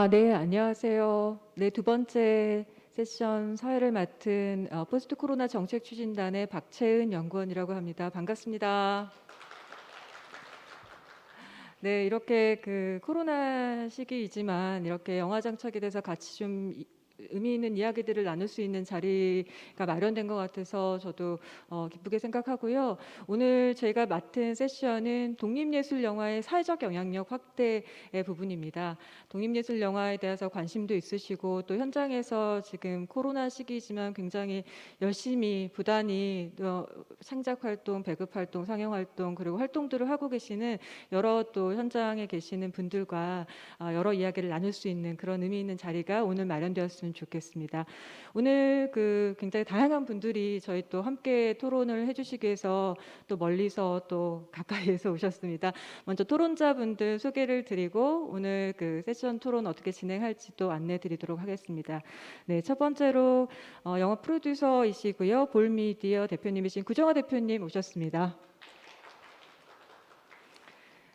네, 안녕하세요. 네, 두 번째 세션 사회를 맡은 포스트 코로나 정책 추진단의 박채은 연구원이라고 합니다. 반갑습니다. 네, 이렇게 코로나 시기이지만 이렇게 영화 장착에 대해서 같이 좀 의미 있는 이야기들을 나눌 수 있는 자리가 마련된 것 같아서 저도 기쁘게 생각하고요. 오늘 저희가 맡은 세션은 독립예술 영화의 사회적 영향력 확대의 부분입니다. 독립예술 영화에 대해서 관심도 있으시고 또 현장에서 지금 코로나 시기이지만 굉장히 열심히 부단히 창작 활동, 배급 활동, 상영 활동 그리고 활동들을 하고 계시는 여러 또 현장에 계시는 분들과 여러 이야기를 나눌 수 있는 그런 의미 있는 자리가 오늘 마련되었으면 좋겠습니다. 오늘 굉장히 다양한 분들이 저희 또 함께 토론을 해주시기 위해서 또 멀리서 또 가까이에서 오셨습니다. 먼저 토론자분들 소개를 드리고 오늘 세션 토론 어떻게 진행할지 또 안내 드리도록 하겠습니다. 네, 첫 번째로 영화 프로듀서이시고요. 볼미디어 대표님이신 구정화 대표님 오셨습니다.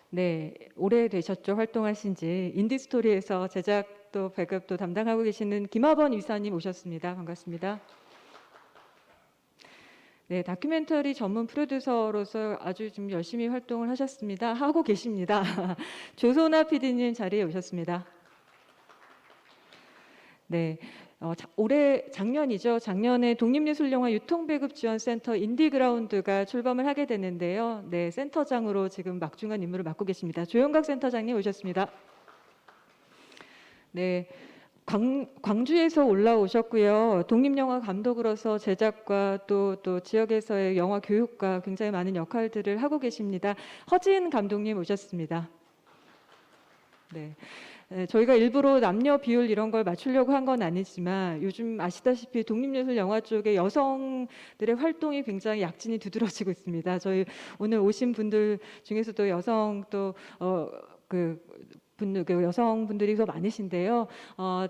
네, 오래되셨죠? 활동하신 지. 인디스토리에서 제작도 배급도 담당하고 계시는 김하번 이사님 오셨습니다. 반갑습니다. 네, 다큐멘터리 전문 프로듀서로서 아주 좀 열심히 활동을 하고 계십니다. 조소나 PD님 자리에 오셨습니다. 네, 올해 작년이죠. 작년에 독립예술영화 유통배급지원센터 인디그라운드가 출범을 하게 됐는데요. 네, 센터장으로 지금 막중한 임무를 맡고 계십니다. 조영각 센터장님 오셨습니다. 네, 광주에서 올라오셨고요. 독립영화 감독으로서 제작과 또 지역에서의 영화 교육과 굉장히 많은 역할들을 하고 계십니다. 허진 감독님 오셨습니다. 네. 저희가 일부러 남녀 비율 이런 걸 맞추려고 한 건 아니지만 요즘 아시다시피 독립예술 영화 쪽에 여성들의 활동이 굉장히 약진이 두드러지고 있습니다. 저희 오늘 오신 분들 중에서도 여성 여성분들이 더 많으신데요.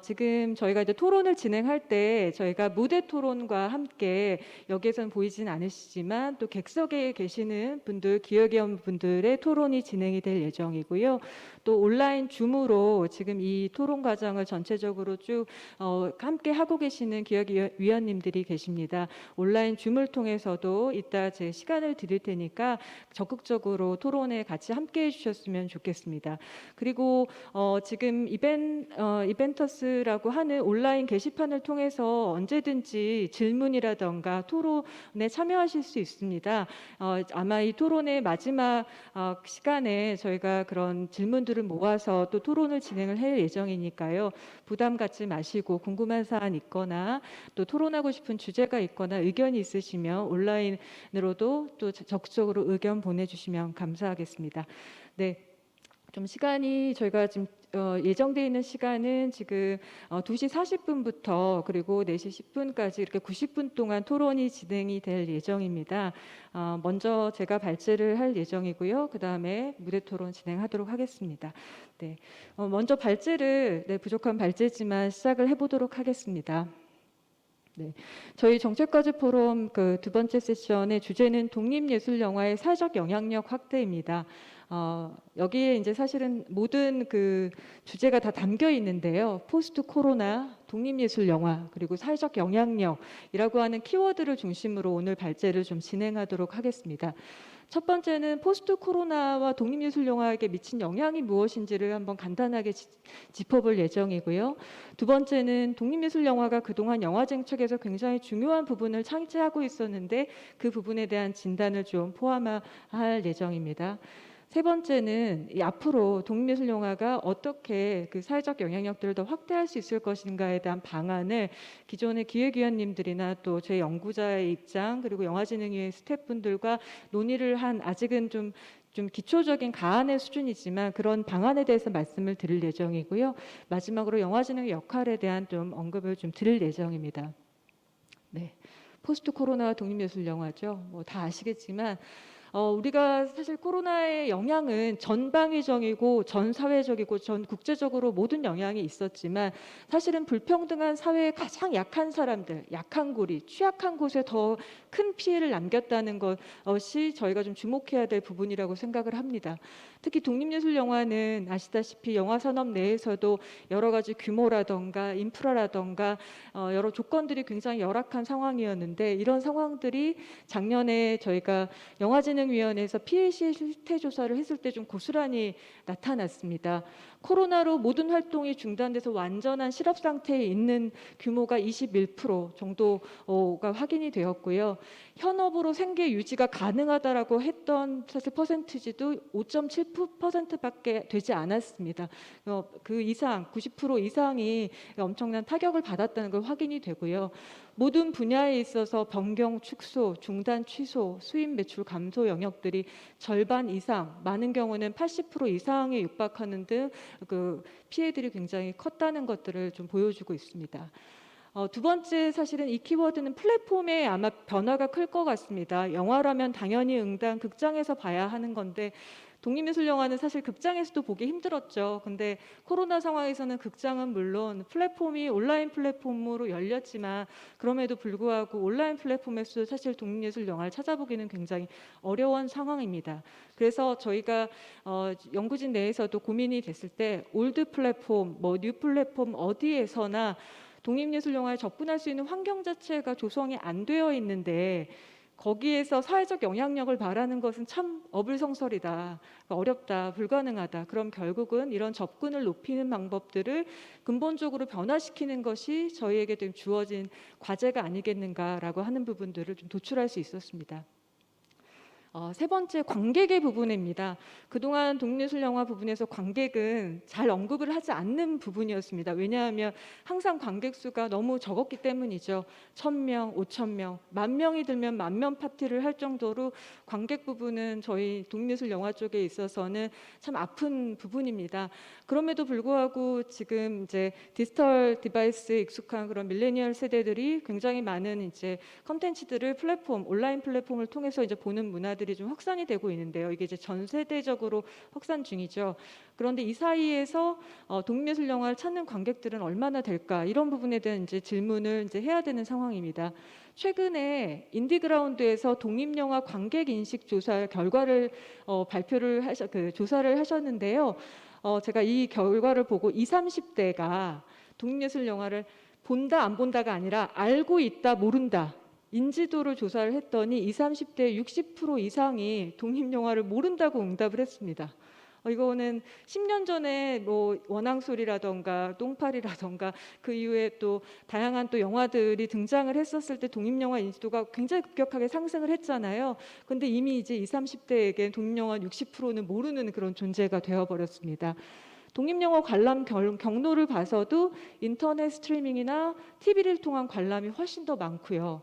지금 저희가 이제 토론을 진행할 때 저희가 무대 토론과 함께 여기에서는 보이진 않으시지만 또 객석에 계시는 분들, 기획위원분들의 토론이 진행이 될 예정이고요. 또 온라인 줌으로 지금 이 토론 과정을 전체적으로 쭉 함께 하고 계시는 기획위원님들이 계십니다. 온라인 줌을 통해서도 이따 제 시간을 드릴 테니까 적극적으로 토론에 같이 함께 해주셨으면 좋겠습니다. 그리고 지금 이벤터스라고 하는 온라인 게시판을 통해서 언제든지 질문이라던가 토론에 참여하실 수 있습니다. 아마 이 토론의 마지막 시간에 저희가 그런 질문들을 모아서 또 토론을 진행을 할 예정이니까요. 부담 갖지 마시고 궁금한 사안 있거나 또 토론하고 싶은 주제가 있거나 의견이 있으시면 온라인으로도 또 적극적으로 의견 보내주시면 감사하겠습니다. 네. 좀 시간이 저희가 지금 예정되어 있는 시간은 지금 2시 40분부터 그리고 4시 10분까지 이렇게 90분 동안 토론이 진행이 될 예정입니다. 먼저 제가 발제를 할 예정이고요. 그 다음에 무대 토론 진행하도록 하겠습니다. 네, 먼저 발제를 부족한 발제지만 시작을 해보도록 하겠습니다. 네, 저희 정책과제 포럼 두 번째 세션의 주제는 독립예술영화의 사회적 영향력 확대입니다. 여기에 이제 사실은 모든 주제가 다 담겨 있는데요. 포스트 코로나, 독립예술 영화, 그리고 사회적 영향력이라고 하는 키워드를 중심으로 오늘 발제를 좀 진행하도록 하겠습니다. 첫 번째는 포스트 코로나와 독립예술 영화에게 미친 영향이 무엇인지를 한번 간단하게 짚어볼 예정이고요. 두 번째는 독립예술 영화가 그동안 영화 정책에서 굉장히 중요한 부분을 차지하고 있었는데 그 부분에 대한 진단을 좀 포함할 예정입니다. 세 번째는 앞으로 독립예술 영화가 어떻게 사회적 영향력들을 더 확대할 수 있을 것인가에 대한 방안을 기존의 기획위원님들이나 또 제 연구자의 입장 그리고 영화진흥위의 스태프분들과 논의를 한 아직은 좀 기초적인 가안의 수준이지만 그런 방안에 대해서 말씀을 드릴 예정이고요. 마지막으로 영화진흥의 역할에 대한 좀 언급을 좀 드릴 예정입니다. 네, 포스트 코로나 독립예술 영화죠. 뭐 다 아시겠지만 우리가 사실 코로나의 영향은 전방위적이고 전 사회적이고 전 국제적으로 모든 영향이 있었지만 사실은 불평등한 사회의 가장 약한 사람들, 약한 고리, 취약한 곳에 더 큰 피해를 남겼다는 것이 저희가 좀 주목해야 될 부분이라고 생각을 합니다. 특히 독립예술 영화는 아시다시피 영화 산업 내에서도 여러 가지 규모라던가 인프라라던가 여러 조건들이 굉장히 열악한 상황이었는데, 이런 상황들이 작년에 저희가 영화진흥위원회에서 피해 실태 조사를 했을 때 좀 고스란히 나타났습니다. 코로나로 모든 활동이 중단돼서 완전한 실업 상태에 있는 규모가 21% 정도가 확인이 되었고요. 현업으로 생계 유지가 가능하다라고 했던 사실 퍼센티지도 5.7%밖에 되지 않았습니다. 그 이상 90% 이상이 엄청난 타격을 받았다는 걸 확인이 되고요. 모든 분야에 있어서 변경, 축소, 중단, 취소, 수입 매출 감소 영역들이 절반 이상, 많은 경우는 80% 이상에 육박하는 등 그 피해들이 굉장히 컸다는 것들을 좀 보여주고 있습니다. 두 번째, 사실은 이 키워드는 플랫폼에 아마 변화가 클 것 같습니다. 영화라면 당연히 응당 극장에서 봐야 하는 건데, 독립예술 영화는 사실 극장에서도 보기 힘들었죠. 근데 코로나 상황에서는 극장은 물론 플랫폼이 온라인 플랫폼으로 열렸지만, 그럼에도 불구하고 온라인 플랫폼에서 사실 독립예술 영화를 찾아보기는 굉장히 어려운 상황입니다. 그래서 저희가 연구진 내에서도 고민이 됐을 때 올드 플랫폼, 뉴 플랫폼 어디에서나 독립예술 영화에 접근할 수 있는 환경 자체가 조성이 안 되어 있는데, 거기에서 사회적 영향력을 바라는 것은 참 어불성설이다, 어렵다, 불가능하다. 그럼 결국은 이런 접근을 높이는 방법들을 근본적으로 변화시키는 것이 저희에게 좀 주어진 과제가 아니겠는가라고 하는 부분들을 좀 도출할 수 있었습니다. 세 번째, 관객의 부분입니다. 그동안 독립예술 영화 부분에서 관객은 잘 언급을 하지 않는 부분이었습니다. 왜냐하면 항상 관객 수가 너무 적었기 때문이죠. 1,000명, 5,000명, 10,000명이 들면 만명 파티를 할 정도로 관객 부분은 저희 독립예술 영화 쪽에 있어서는 참 아픈 부분입니다. 그럼에도 불구하고 지금 이제 디지털 디바이스에 익숙한 그런 밀레니얼 세대들이 굉장히 많은 이제 컨텐츠들을 온라인 플랫폼을 통해서 이제 보는 문화들이 좀 확산이 되고 있는데요. 이게 이제 전 세대적으로 확산 중이죠. 그런데 이 사이에서 독립예술 영화를 찾는 관객들은 얼마나 될까? 이런 부분에 대한 이제 질문을 이제 해야 되는 상황입니다. 최근에 인디그라운드에서 독립영화 관객 인식 조사 결과를 조사를 하셨는데요. 제가 이 결과를 보고 20, 30대가 독립예술 영화를 본다, 안 본다가 아니라 알고 있다, 모른다, 인지도를 조사를 했더니 20, 30대 60% 이상이 독립영화를 모른다고 응답을 했습니다. 이거는 10년 전에 원앙소리라던가 똥파리라던가 그 이후에 또 다양한 또 영화들이 등장을 했었을 때 독립영화 인지도가 굉장히 급격하게 상승을 했잖아요. 근데 이미 이제 20, 30대에게 독립영화 60%는 모르는 그런 존재가 되어버렸습니다. 독립영화 관람 경로를 봐서도 인터넷 스트리밍이나 TV를 통한 관람이 훨씬 더 많고요.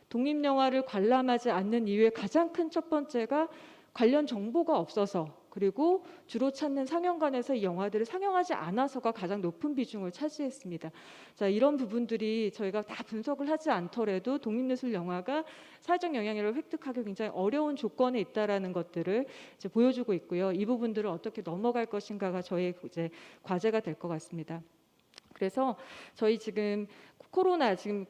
독립영화를 관람하지 않는 이유의 가장 큰 첫 번째가 관련 정보가 없어서, 그리고 주로 찾는 상영관에서 이 영화들을 상영하지 않아서가 가장 높은 비중을 차지했습니다. 자, 이런 부분들이 저희가 다 분석을 하지 않더라도 독립예술 영화가 사회적 영향력을 획득하기 굉장히 어려운 조건에 있다라는 것들을 이제 보여주고 있고요. 이 부분들을 어떻게 넘어갈 것인가가 저희의 이제 과제가 될 것 같습니다. 그래서 저희 지금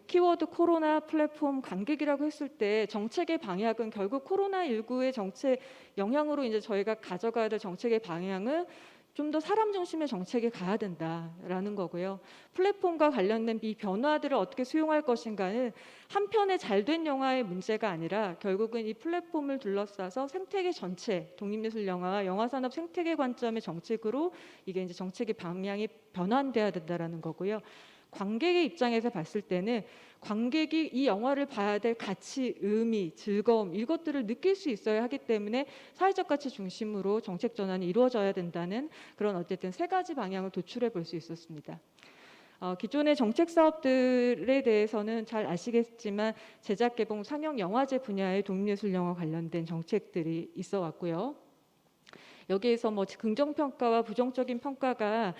키워드 코로나 플랫폼 관객이라고 했을 때 정책의 방향은 결국 코로나19의 정책 영향으로 이제 저희가 가져가야 될 정책의 방향은 좀 더 사람 중심의 정책에 가야 된다라는 거고요. 플랫폼과 관련된 이 변화들을 어떻게 수용할 것인가는 한편의 잘된 영화의 문제가 아니라 결국은 이 플랫폼을 둘러싸서 생태계 전체, 독립예술 영화와 영화산업 생태계 관점의 정책으로 이게 이제 정책의 방향이 변환돼야 된다라는 거고요. 관객의 입장에서 봤을 때는 관객이 이 영화를 봐야 될 가치, 의미, 즐거움, 이것들을 느낄 수 있어야 하기 때문에 사회적 가치 중심으로 정책 전환이 이루어져야 된다는 그런 어쨌든 세 가지 방향을 도출해 볼 수 있었습니다. 기존의 정책 사업들에 대해서는 잘 아시겠지만 제작, 개봉, 상영 영화제 분야의 독립예술 영화 관련된 정책들이 있어 왔고요. 여기에서 긍정평가와 부정적인 평가가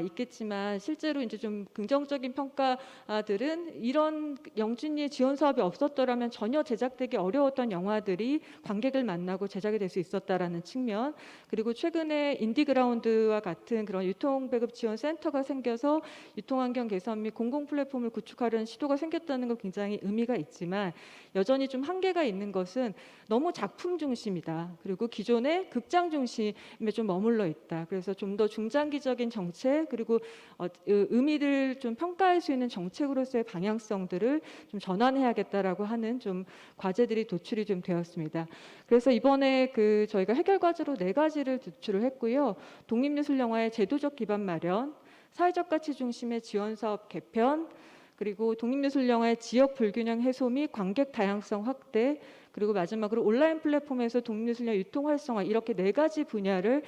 있겠지만, 실제로 이제 좀 긍정적인 평가들은 이런 영준위의 지원 사업이 없었더라면 전혀 제작되기 어려웠던 영화들이 관객을 만나고 제작이 될 수 있었다라는 측면, 그리고 최근에 인디그라운드와 같은 그런 유통배급 지원 센터가 생겨서 유통환경 개선 및 공공 플랫폼을 구축하려는 시도가 생겼다는 건 굉장히 의미가 있지만, 여전히 좀 한계가 있는 것은 너무 작품 중심이다. 그리고 기존의 극장 중심 중심에 좀 머물러 있다. 그래서 좀 더 중장기적인 정책 그리고 의미를 좀 평가할 수 있는 정책으로서의 방향성들을 좀 전환해야겠다라고 하는 좀 과제들이 도출이 좀 되었습니다. 그래서 이번에 저희가 해결 과제로 4가지를 도출을 했고요. 독립예술 영화의 제도적 기반 마련, 사회적 가치 중심의 지원 사업 개편, 그리고 독립예술 영화의 지역 불균형 해소 및 관객 다양성 확대, 그리고 마지막으로 온라인 플랫폼에서 독립예술 영화 유통 활성화, 이렇게 4가지 분야를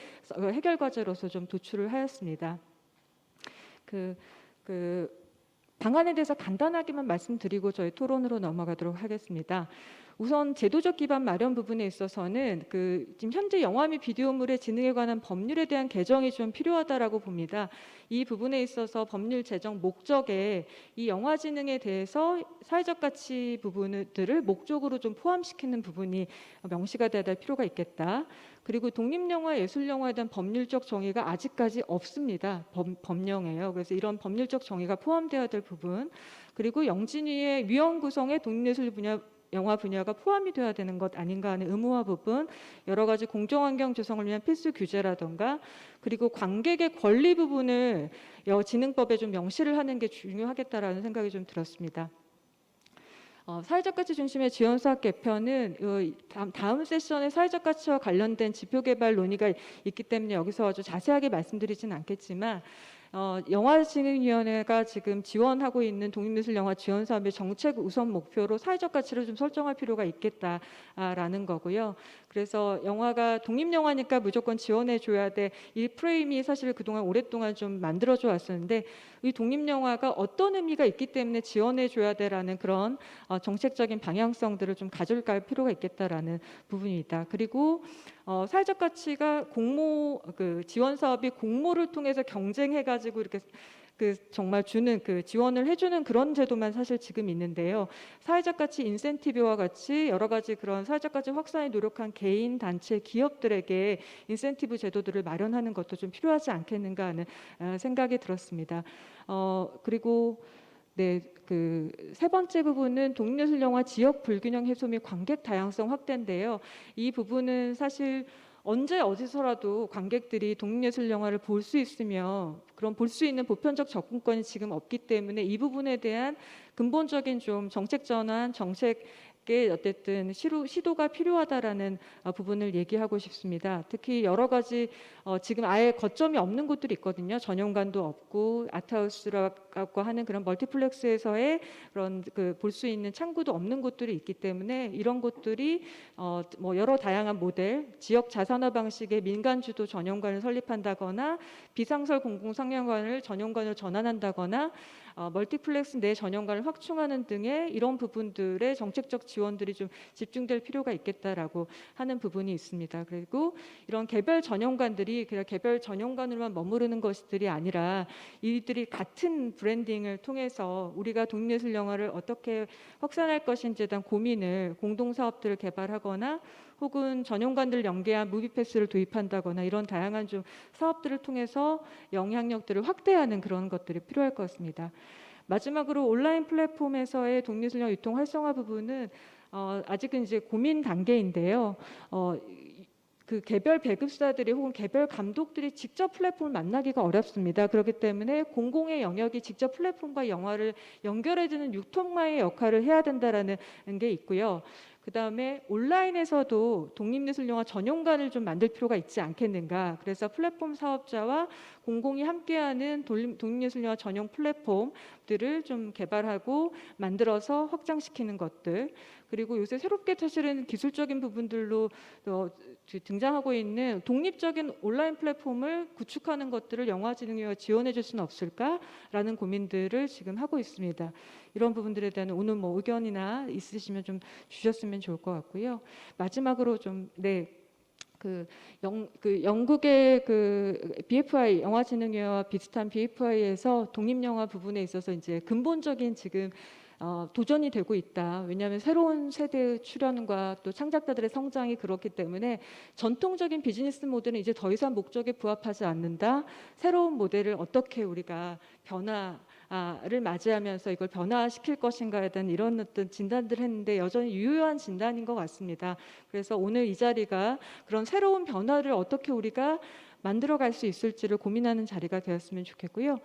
해결 과제로서 좀 도출을 하였습니다. 방안에 대해서 간단하게만 말씀드리고 저희 토론으로 넘어가도록 하겠습니다. 우선 제도적 기반 마련 부분에 있어서는 지금 현재 영화 및 비디오물의 진흥에 관한 법률에 대한 개정이 좀 필요하다라고 봅니다. 이 부분에 있어서 법률 제정 목적에 이 영화 진흥에 대해서 사회적 가치 부분들을 목적으로 좀 포함시키는 부분이 명시가 돼야 될 필요가 있겠다. 그리고 독립영화, 예술영화에 대한 법률적 정의가 아직까지 없습니다. 법령에요. 그래서 이런 법률적 정의가 포함되어야 될 부분, 그리고 영진위의 위원 구성에 독립예술 분야 영화 분야가 포함이 되어야 되는 것 아닌가 하는 의무화 부분, 여러 가지 공정환경 조성을 위한 필수 규제라던가, 그리고 관객의 권리 부분을 진흥법에 좀 명시를 하는 게 중요하겠다라는 생각이 좀 들었습니다. 사회적 가치 중심의 지원 사업 개편은 다음 세션에 사회적 가치와 관련된 지표 개발 논의가 있기 때문에 여기서 아주 자세하게 말씀드리지는 않겠지만, 영화진흥위원회가 지금 지원하고 있는 독립예술 영화 지원 사업의 정책 우선 목표로 사회적 가치를 좀 설정할 필요가 있겠다라는 거고요. 그래서 영화가 독립영화니까 무조건 지원해줘야 돼. 이 프레임이 사실 그동안 오랫동안 좀 만들어져 왔었는데, 이 독립영화가 어떤 의미가 있기 때문에 지원해줘야 돼라는 그런 정책적인 방향성들을 좀 가져갈 필요가 있겠다라는 부분이다. 그리고 사회적 가치가 지원 사업이 공모를 통해서 경쟁해가지고 이렇게 정말 주는 지원을 해주는 그런 제도만 사실 지금 있는데요. 사회적 가치 인센티브와 같이 여러 가지 그런 사회적 가치 확산에 노력한 개인, 단체, 기업들에게 인센티브 제도들을 마련하는 것도 좀 필요하지 않겠는가 하는 생각이 들었습니다. 그리고 네, 세 번째 부분은 독립예술 영화 지역 불균형 해소 및 관객 다양성 확대인데요. 이 부분은 사실 언제 어디서라도 관객들이 독립예술 영화를 볼 수 있으며 그런 볼 수 있는 보편적 접근권이 지금 없기 때문에 이 부분에 대한 근본적인 좀 정책 전환, 정책의 어쨌든 시도가 필요하다라는 부분을 얘기하고 싶습니다. 특히 여러 가지 지금 아예 거점이 없는 곳들이 있거든요. 전용관도 없고 아트하우스라고 하는 그런 멀티플렉스에서의 그런 볼 수 있는 창구도 없는 곳들이 있기 때문에 이런 곳들이 여러 다양한 모델, 지역 자산화 방식의 민간 주도 전용관을 설립한다거나 비상설 공공상영관을 전용관으로 전환한다거나 멀티플렉스 내 전용관을 확충하는 등의 이런 부분들의 정책적 지원들이 좀 집중될 필요가 있겠다라고 하는 부분이 있습니다. 그리고 이런 개별 전용관들이 그냥 개별 전용관으로만 머무르는 것들이 아니라 이들이 같은 브랜딩을 통해서 우리가 독립예술 영화를 어떻게 확산할 것인지에 대한 고민을 공동 사업들을 개발하거나 혹은 전용관들 연계한 무비패스를 도입한다거나 이런 다양한 좀 사업들을 통해서 영향력들을 확대하는 그런 것들이 필요할 것 같습니다. 마지막으로 온라인 플랫폼에서의 독립예술 영화 유통 활성화 부분은 아직은 이제 고민 단계인데요. 개별 배급사들이 혹은 개별 감독들이 직접 플랫폼을 만나기가 어렵습니다. 그렇기 때문에 공공의 영역이 직접 플랫폼과 영화를 연결해주는 유통망의 역할을 해야 된다라는 게 있고요. 그다음에 온라인에서도 독립예술 영화 전용관을 좀 만들 필요가 있지 않겠는가. 그래서 플랫폼 사업자와 공공이 함께하는 독립예술 영화 전용 플랫폼들을 좀 개발하고 만들어서 확장시키는 것들. 그리고 요새 새롭게 사실은 기술적인 부분들로 등장하고 있는 독립적인 온라인 플랫폼을 구축하는 것들을 영화진흥위가 지원해 줄 수는 없을까라는 고민들을 지금 하고 있습니다. 이런 부분들에 대한 오늘 의견이나 있으시면 좀 주셨으면 좋을 것 같고요. 마지막으로 영국의 BFI 영화진흥회와 비슷한 BFI에서 독립영화 부분에 있어서 이제 근본적인 지금 도전이 되고 있다. 왜냐하면 새로운 세대의 출현과 또 창작자들의 성장이 그렇기 때문에 전통적인 비즈니스 모델은 이제 더 이상 목적에 부합하지 않는다. 새로운 모델을 어떻게 우리가 변화를 맞이하면서 이걸 변화시킬 것인가에 대한 이런 어떤 진단들을 했는데 여전히 유효한 진단인 것 같습니다. 그래서 오늘 이 자리가 그런 새로운 변화를 어떻게 우리가 만들어갈 수 있을지를 고민하는 자리가 되었으면 좋겠고요.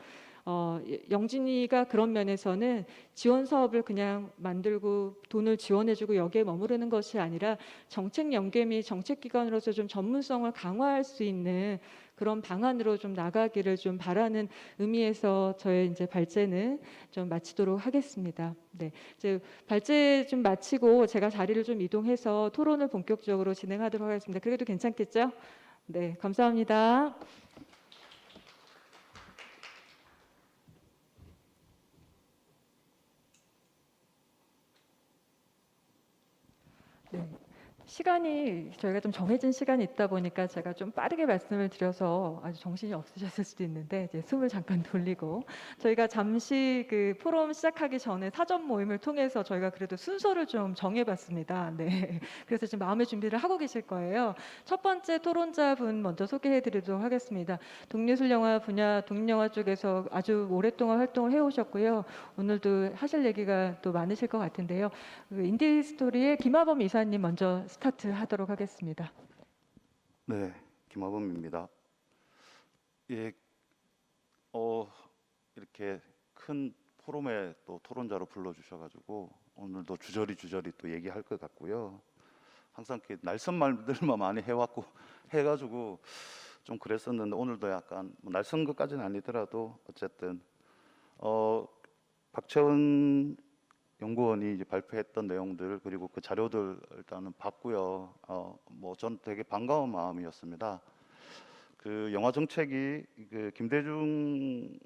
영진이가 그런 면에서는 지원 사업을 그냥 만들고 돈을 지원해주고 여기에 머무르는 것이 아니라 정책 연계 및 정책 기관으로서 좀 전문성을 강화할 수 있는 그런 방안으로 좀 나가기를 좀 바라는 의미에서 저의 이제 발제는 좀 마치도록 하겠습니다. 네, 이제 발제 좀 마치고 제가 자리를 좀 이동해서 토론을 본격적으로 진행하도록 하겠습니다. 그래도 괜찮겠죠? 네, 감사합니다. 네. 시간이 저희가 좀 정해진 시간이 있다 보니까 제가 좀 빠르게 말씀을 드려서 아주 정신이 없으셨을 수도 있는데 이제 숨을 잠깐 돌리고 저희가 잠시 그 포럼 시작하기 전에 사전 모임을 통해서 저희가 그래도 순서를 좀 정해봤습니다. 네. 그래서 지금 마음의 준비를 하고 계실 거예요. 첫 번째 토론자분 먼저 소개해드리도록 하겠습니다. 독립예술영화 분야 독립영화 쪽에서 아주 오랫동안 활동을 해오셨고요. 오늘도 하실 얘기가 또 많으실 것 같은데요. 그 인디스토리의 김하범 이사님 먼저 스타트하도록 하겠습니다. 네, 김하범입니다. 예, 이렇게 큰 포럼에 또 토론자로 불러주셔가지고 오늘도 주저리 또 얘기할 것 같고요. 항상 이렇게 날선 말들만 많이 해왔고 해가지고 좀 그랬었는데 오늘도 약간 뭐 날선 것까지는 아니더라도 어쨌든 박채원 연구원이 이제 발표했던 내용들 그리고 그 자료들 일단은 봤고요. 뭐 전 되게 반가운 마음이었습니다. 그 영화 정책이 그 김대중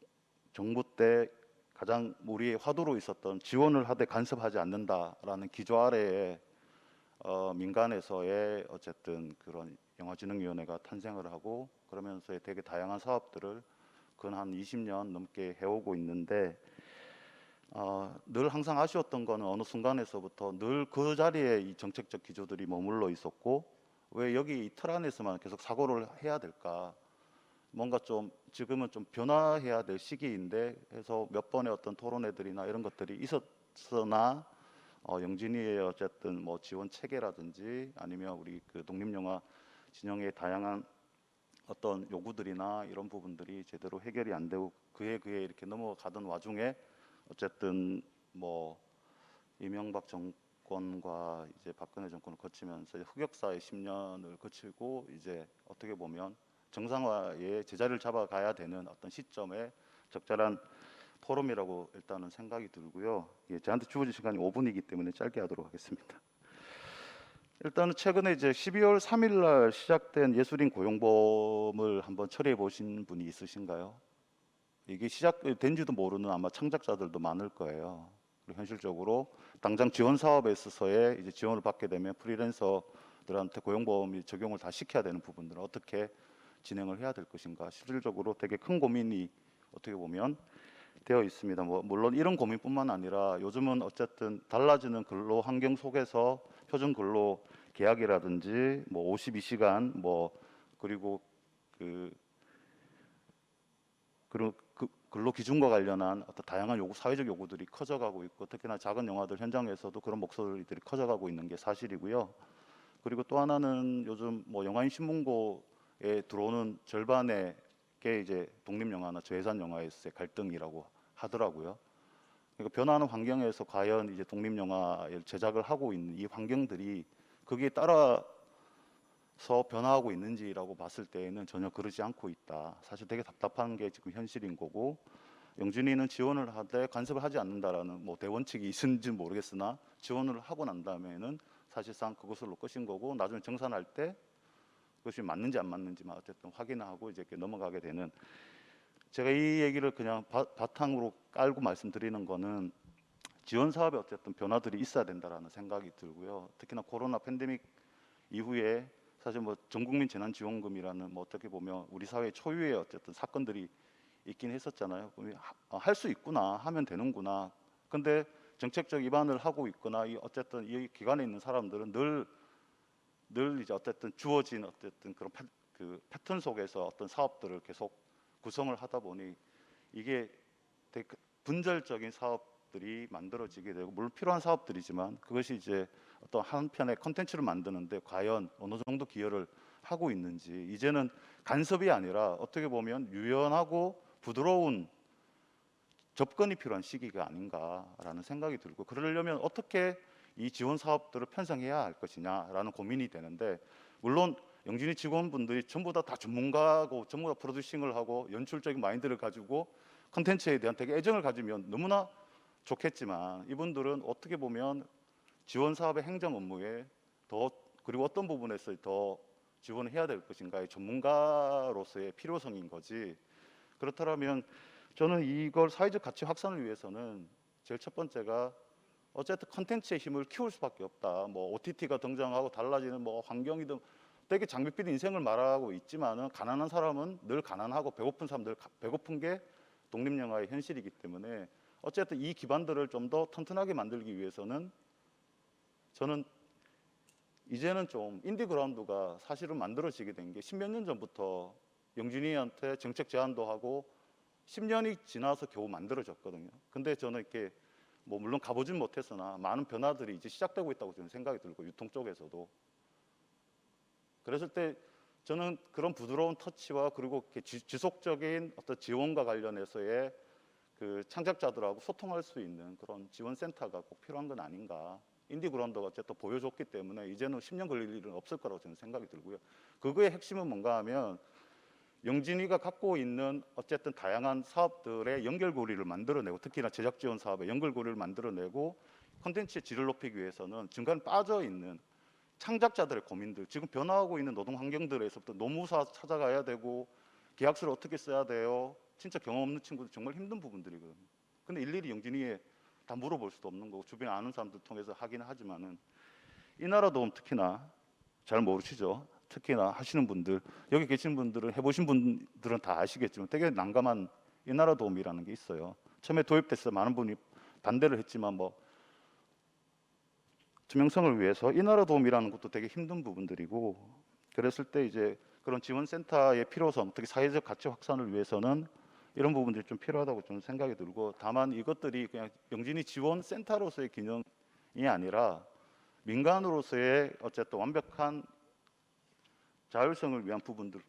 정부 때 가장 우리의 화두로 있었던 지원을 하되 간섭하지 않는다라는 기조 아래에 민간에서의 어쨌든 그런 영화진흥위원회가 탄생을 하고 그러면서 되게 다양한 사업들을 근 한 20년 넘게 해오고 있는데 늘 항상 아쉬웠던 거는 어느 순간에서부터 늘 그 자리에 이 정책적 기조들이 머물러 있었고 왜 여기 이 틀 안에서만 계속 사고를 해야 될까? 뭔가 좀 지금은 좀 변화해야 될 시기인데 해서 몇 번의 어떤 토론회들이나 이런 것들이 있었으나 영진이의 어쨌든 뭐 지원 체계라든지 아니면 우리 그 독립영화 진영의 다양한 어떤 요구들이나 이런 부분들이 제대로 해결이 안 되고 그에 이렇게 넘어가던 와중에 어쨌든 뭐 이명박 정권과 이제 박근혜 정권을 거치면서 흑역사의 10년을 거치고 이제 어떻게 보면 정상화의 제자리를 잡아가야 되는 어떤 시점에 적절한 포럼이라고 일단은 생각이 들고요. 예, 저한테 주어진 시간이 5분이기 때문에 짧게 하도록 하겠습니다. 일단은 최근에 이제 12월 3일 날 시작된 예술인 고용보험을 한번 처리해 보신 분이 있으신가요? 이게 시작된지도 모르는 아마 창작자들도 많을 거예요. 그리고 현실적으로 당장 지원 사업에 있어서의 이제 지원을 받게 되면 프리랜서들한테 고용보험이 적용을 다 시켜야 되는 부분들을 어떻게 진행을 해야 될 것인가 실질적으로 되게 큰 고민이 어떻게 보면 되어 있습니다. 뭐 물론 이런 고민뿐만 아니라 요즘은 어쨌든 달라지는 근로 환경 속에서 표준 근로 계약이라든지 뭐 52시간 뭐 그리고 그 그리고 그 근로 기준과 관련한 어떤 다양한 요구, 사회적 요구들이 커져가고 있고 특히나 작은 영화들 현장에서도 그런 목소리들이 커져가고 있는 게 사실이고요. 그리고 또 하나는 요즘 뭐 영화인 신문고에 들어오는 절반의 게 이제 독립 영화나 저예산 영화에서의 갈등이라고 하더라고요. 그러니까 변화하는 환경에서 과연 이제 독립 영화를 제작을 하고 있는 이 환경들이 거기에 따라서 변화하고 있는지라고 봤을 때에는 전혀 그러지 않고 있다. 사실 되게 답답한 게 지금 현실인 거고 영준이는 지원을 하되 간섭을 하지 않는다라는 뭐 대원칙이 있는지 모르겠으나 지원을 하고 난 다음에는 사실상 그것으로 끝인 거고 나중에 정산할 때 그것이 맞는지 안 맞는지만 어쨌든 확인하고 이제 이렇게 넘어가게 되는 제가 이 얘기를 그냥 바탕으로 깔고 말씀드리는 거는 지원 사업에 어쨌든 변화들이 있어야 된다라는 생각이 들고요. 특히나 코로나 팬데믹 이후에 사실 뭐 전국민 재난지원금이라는 뭐 어떻게 보면 우리 사회 초유의 어쨌든 사건들이 있긴 했었잖아요. 할 수 있구나, 하면 되는구나. 근데 정책적 위반을 하고 있거나 어쨌든 이 기관에 있는 사람들은 늘 이제 어쨌든 주어진 어쨌든 그런 그 패턴 속에서 어떤 사업들을 계속 구성을 하다 보니 이게 되게 분절적인 사업들이 만들어지게 되고, 물론 필요한 사업들이지만 그것이 이제 어떤 한편의 컨텐츠를 만드는데 과연 어느 정도 기여를 하고 있는지, 이제는 간섭이 아니라 어떻게 보면 유연하고 부드러운 접근이 필요한 시기가 아닌가라는 생각이 들고, 그러려면 어떻게 이 지원 사업들을 편성해야 할 것이냐라는 고민이 되는데, 물론 영진이 직원분들이 전부 다 전문가고 전부 다 프로듀싱을 하고 연출적인 마인드를 가지고 컨텐츠에 대한 되게 애정을 가지면 너무나 좋겠지만, 이분들은 어떻게 보면 지원 사업의 행정 업무에 더, 그리고 어떤 부분에서 더 지원을 해야 될 것인가의 전문가로서의 필요성인 거지. 그렇다면 저는 이걸 사회적 가치 확산을 위해서는 제일 첫 번째가 어쨌든 컨텐츠의 힘을 키울 수밖에 없다. 뭐 OTT가 등장하고 달라지는 뭐 환경이든, 되게 장밋빛 인생을 말하고 있지만은 가난한 사람은 늘 가난하고 배고픈 사람들 배고픈 게 독립영화의 현실이기 때문에, 어쨌든 이 기반들을 좀 더 튼튼하게 만들기 위해서는 저는 이제는 좀 인디그라운드가 사실은 만들어지게 된 게 십몇 년 전부터 영진이한테 정책 제안도 하고 10년이 지나서 겨우 만들어졌거든요. 근데 저는 이렇게 뭐 물론 가보진 못했으나 많은 변화들이 이제 시작되고 있다고 저는 생각이 들고, 유통 쪽에서도. 그랬을 때 저는 그런 부드러운 터치와 그리고 이렇게 지속적인 어떤 지원과 관련해서의 그 창작자들하고 소통할 수 있는 그런 지원센터가 꼭 필요한 건 아닌가. 인디그라운드가 어쨌든 보여줬기 때문에 이제는 10년 걸릴 일은 없을 거라고 저는 생각이 들고요. 그거의 핵심은 뭔가 하면 영진이가 갖고 있는 어쨌든 다양한 사업들의 연결고리를 만들어내고, 특히나 제작 지원 사업의 연결고리를 만들어내고, 콘텐츠의 질을 높이기 위해서는 중간에 빠져 있는 창작자들의 고민들, 지금 변화하고 있는 노동 환경들에서부터 노무사 찾아가야 되고 계약서를 어떻게 써야 돼요, 진짜 경험 없는 친구들 정말 힘든 부분들이거든요. 근데 일일이 영진이에 다 물어볼 수도 없는 거고, 주변에 아는 사람들 통해서 하기는 하지만은, 이 나라 도움 특히나 잘 모르시죠? 특히나 하시는 분들, 여기 계신 분들은, 해보신 분들은 다 아시겠지만 되게 난감한 이 나라 도움이라는 게 있어요. 처음에 도입됐을 때 많은 분이 반대를 했지만, 뭐 투명성을 위해서 이 나라 도움이라는 것도 되게 힘든 부분들이고, 그랬을 때 이제 그런 지원센터의 필요성, 특히 사회적 가치 확산을 위해서는 이런 부분들이 좀 필요하다고 저는 생각이 들고, 다만 이것들이 그냥 영진이 지원센터로서의 기능이 아니라 민간으로서의 어쨌든 완벽한 자율성을 위한 부분들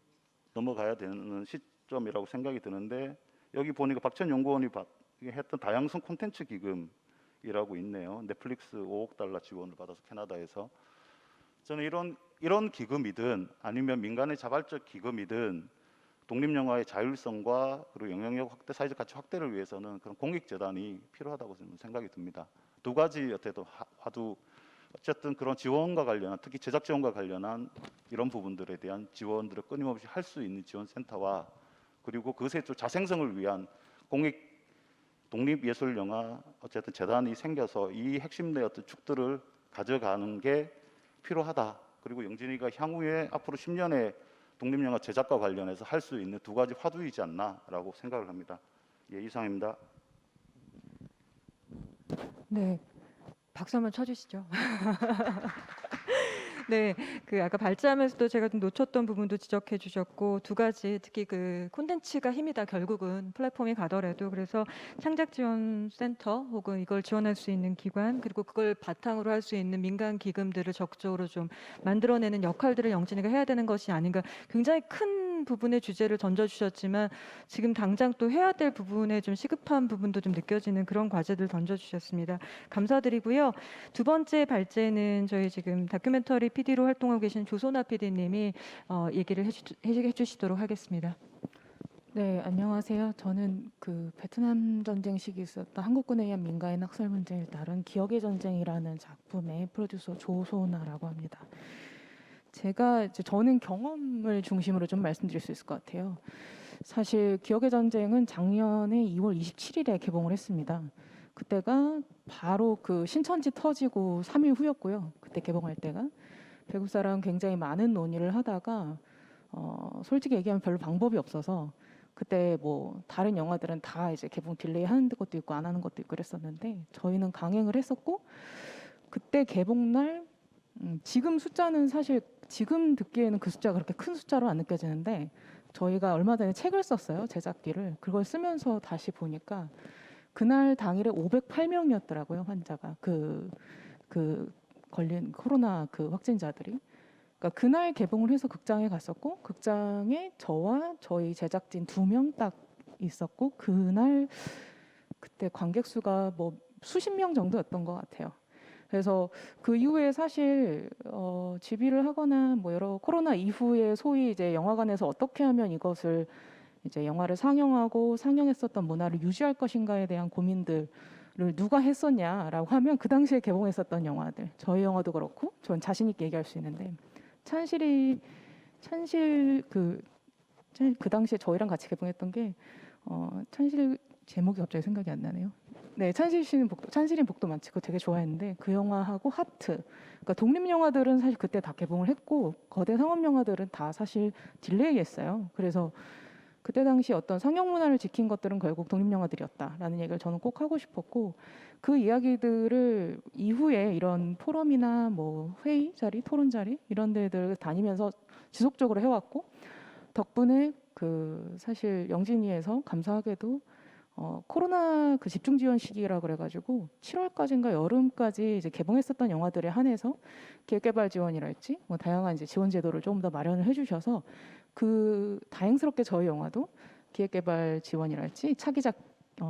넘어가야 되는 시점이라고 생각이 드는데, 여기 보니까 박천 연구원이 했던 다양성 콘텐츠 기금이라고 있네요. 넷플릭스 5억 달러 지원을 받아서 캐나다에서. 저는 이런 기금이든 아니면 민간의 자발적 기금이든 독립영화의 자율성과 그리고 영향력 확대, 사회적 가치 확대를 위해서는 그런 공익재단이 필요하다고 저는 생각이 듭니다. 두 가지 어쨌든 화두, 어쨌든 그런 지원과 관련한, 특히 제작 지원과 관련한 이런 부분들에 대한 지원들을 끊임없이 할 수 있는 지원센터와, 그리고 그것의 또 자생성을 위한 공익 독립예술영화 어쨌든 재단이 생겨서 이 핵심의 어떤 축들을 가져가는 게 필요하다. 그리고 영진이가 향후에 앞으로 10년의 독립영화 제작과 관련해서 할 수 있는 두 가지 화두이지 않나라고 생각을 합니다. 예, 이상입니다. 네, 박수 한번 쳐주시죠. 네, 그 아까 발제하면서도 제가 좀 놓쳤던 부분도 지적해 주셨고, 두 가지, 특히 그 콘텐츠가 힘이다, 결국은 플랫폼이 가더라도. 그래서 창작 지원 센터 혹은 이걸 지원할 수 있는 기관, 그리고 그걸 바탕으로 할 수 있는 민간 기금들을 적극적으로 좀 만들어내는 역할들을 영진이가 해야 되는 것이 아닌가. 굉장히 큰 부분의 주제를 던져주셨지만 지금 당장 또 해야 될 부분에 좀 시급한 부분도 좀 느껴지는 그런 과제들 던져주셨습니다. 감사드리고요. 두 번째 발제는 저희 지금 다큐멘터리 PD로 활동하고 계신 조소나 PD님이 얘기를 해주시도록 하겠습니다. 네, 안녕하세요. 저는 그 베트남 전쟁 시기 있었던 한국군에 의한 민가인 학살 문제를 다룬 기억의 전쟁이라는 작품의 프로듀서 조소나라고 합니다. 저는 경험을 중심으로 좀 말씀드릴 수 있을 것 같아요. 사실 기억의 전쟁은 작년에 2월 27일에 개봉을 했습니다. 그때가 바로 그 신천지 터지고 3일 후였고요. 그때 개봉할 때가 배국 사람 굉장히 많은 논의를 하다가 솔직히 얘기하면 별로 방법이 없어서 그때 뭐 다른 영화들은 다 이제 개봉 딜레이 하는 것도 있고 안 하는 것도 있고 그랬었는데 저희는 강행을 했었고 그때 개봉 날 지금 숫자는 사실 지금 듣기에는 그 숫자가 그렇게 큰 숫자로 안 느껴지는데 저희가 얼마 전에 책을 썼어요. 제작기를. 그걸 쓰면서 다시 보니까 그날 당일에 508명이었더라고요. 환자가. 그 걸린 코로나 그 확진자들이. 그러니까 그날 개봉을 해서 극장에 갔었고 극장에 저와 저희 제작진 2명 딱 있었고 그날 그때 관객 수가 뭐 수십 명 정도였던 것 같아요. 그래서 그 이후에 사실 집의를 하거나 뭐 여러 코로나 이후에 소위 이제 영화관에서 어떻게 하면 이것을 이제 영화를 상영하고 상영했었던 문화를 유지할 것인가에 대한 고민들을 누가 했었냐라고 하면 그 당시에 개봉했었던 영화들 저희 영화도 그렇고 전 자신 있게 얘기할 수 있는데 찬실 그 당시에 저희랑 같이 개봉했던 게 찬실 제목이 갑자기 생각이 안 나네요. 네, 찬실인 복도 많지. 그거 되게 좋아했는데 그 영화하고 하트. 그러니까 독립 영화들은 사실 그때 다 개봉을 했고 거대 상업 영화들은 다 사실 딜레이했어요. 그래서 그때 당시 어떤 상영 문화를 지킨 것들은 결국 독립 영화들이었다라는 얘기를 저는 꼭 하고 싶었고 그 이야기들을 이후에 이런 포럼이나 뭐 회의 자리, 토론 자리 이런 데들 다니면서 지속적으로 해왔고 덕분에 그 사실 영진이에서 감사하게도 코로나 그 집중 지원 시기라 그래가지고 7월까지인가 여름까지 이제 개봉했었던 영화들에 한해서 기획개발 지원이랄지 뭐 다양한 이제 지원 제도를 조금 더 마련을 해주셔서 그 다행스럽게 저희 영화도 기획개발 지원이랄지 차기작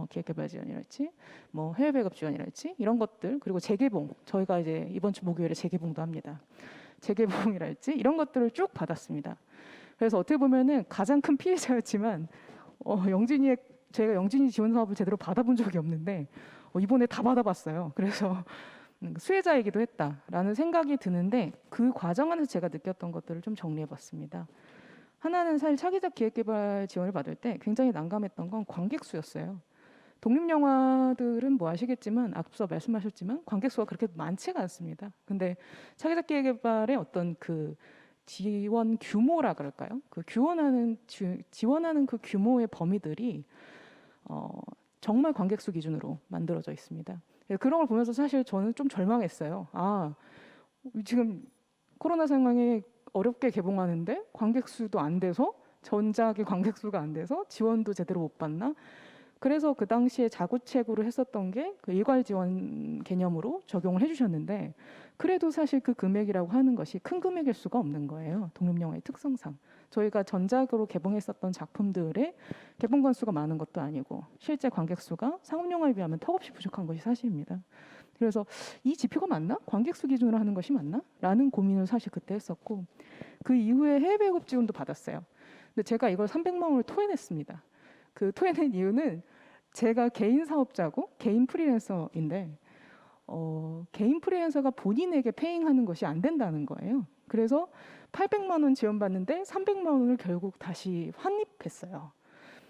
기획개발 지원이랄지 뭐 해외 배급 지원이랄지 이런 것들 그리고 재개봉 저희가 이제 이번 주 목요일에 재개봉도 합니다. 재개봉이랄지 이런 것들을 쭉 받았습니다. 그래서 어떻게 보면은 가장 큰 피해자였지만 제가 영진이 지원 사업을 제대로 받아본 적이 없는데 이번에 다 받아봤어요. 그래서 수혜자이기도 했다라는 생각이 드는데 그 과정 안에서 제가 느꼈던 것들을 좀 정리해봤습니다. 하나는 사실 차기작 기획개발 지원을 받을 때 굉장히 난감했던 건 관객 수였어요. 독립 영화들은 뭐 아시겠지만 앞서 말씀하셨지만 관객 수가 그렇게 많지가 않습니다. 근데 차기작 기획개발의 어떤 그 지원 규모라 그럴까요? 그 지원하는 그 규모의 범위들이 정말 관객 수 기준으로 만들어져 있습니다. 그런 걸 보면서 사실 저는 좀 절망했어요. 지금 코로나 상황에 어렵게 개봉하는데 관객 수도 안 돼서 전작의 관객 수가 안 돼서 지원도 제대로 못 받나? 그래서 그 당시에 자구책으로 했었던 게 그 일괄 지원 개념으로 적용을 해주셨는데 그래도 사실 그 금액이라고 하는 것이 큰 금액일 수가 없는 거예요. 독립영화의 특성상. 저희가 전작으로 개봉했었던 작품들의 개봉 건수가 많은 것도 아니고 실제 관객 수가 상업영화에 비하면 턱없이 부족한 것이 사실입니다. 그래서 이 지표가 맞나? 관객 수 기준으로 하는 것이 맞나? 라는 고민을 사실 그때 했었고 그 이후에 해외 배급 지원도 받았어요. 근데 제가 이걸 300만 원을 토해냈습니다. 그 토해낸 이유는 제가 개인 사업자고 개인 프리랜서인데 개인 프리랜서가 본인에게 페잉하는 것이 안 된다는 거예요. 그래서 800만 원 지원받는데 300만 원을 결국 다시 환입했어요.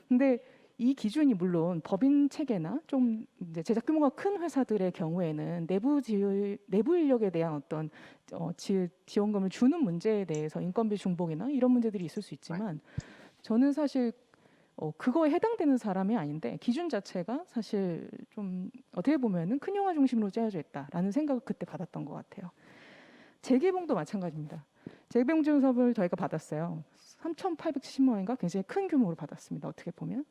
근데 이 기준이 물론 법인 체계나 좀 이제 제작 규모가 큰 회사들의 경우에는 내부 인력에 대한 어떤 지원금을 주는 문제에 대해서 인건비 중복이나 이런 문제들이 있을 수 있지만 저는 사실 그거에 해당되는 사람이 아닌데 기준 자체가 사실 좀 어떻게 보면은 큰 영화 중심으로 짜여져 있다라는 생각을 그때 받았던 것 같아요. 재개봉도 마찬가지입니다. 재개봉 지원 사업을 저희가 받았어요. 3,870만 원인가 굉장히 큰 규모로 받았습니다. 어떻게 보면.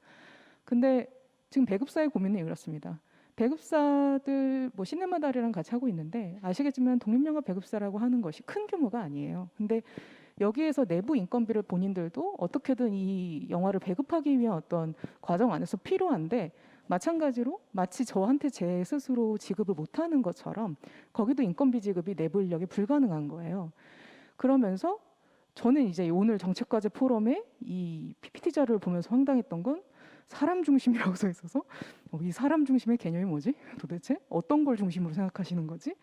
근데 지금 배급사의 고민은 이렇습니다. 배급사들 뭐 시네마달이랑 같이 하고 있는데 아시겠지만 독립영화 배급사라고 하는 것이 큰 규모가 아니에요. 근데 여기에서 내부 인건비를 본인들도 어떻게든 이 영화를 배급하기 위한 어떤 과정 안에서 필요한데 마찬가지로 마치 저한테 제 스스로 지급을 못하는 것처럼 거기도 인건비 지급이 내부 인력이 불가능한 거예요. 그러면서 저는 이제 오늘 정책과제 포럼에 이 PPT 자료를 보면서 황당했던 건 사람 중심이라고 써 있어서 이 사람 중심의 개념이 뭐지? 도대체 어떤 걸 중심으로 생각하시는 거지?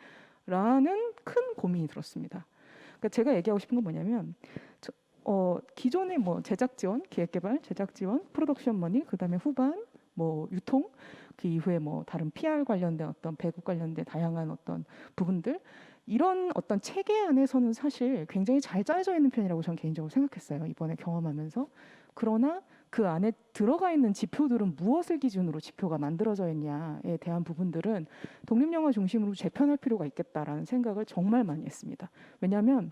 라는 큰 고민이 들었습니다. 그러니까 제가 얘기하고 싶은 건 뭐냐면 기존의 뭐 제작 지원, 기획 개발, 제작 지원, 프로덕션 머니, 그다음에 후반 뭐 유통, 그 이후에 뭐 다른 PR 관련된 어떤 배급 관련된 다양한 어떤 부분들 이런 어떤 체계 안에서는 사실 굉장히 잘 짜여져 있는 편이라고 저는 개인적으로 생각했어요. 이번에 경험하면서. 그러나 그 안에 들어가 있는 지표들은 무엇을 기준으로 지표가 만들어져 있냐에 대한 부분들은 독립영화 중심으로 재편할 필요가 있겠다라는 생각을 정말 많이 했습니다. 왜냐하면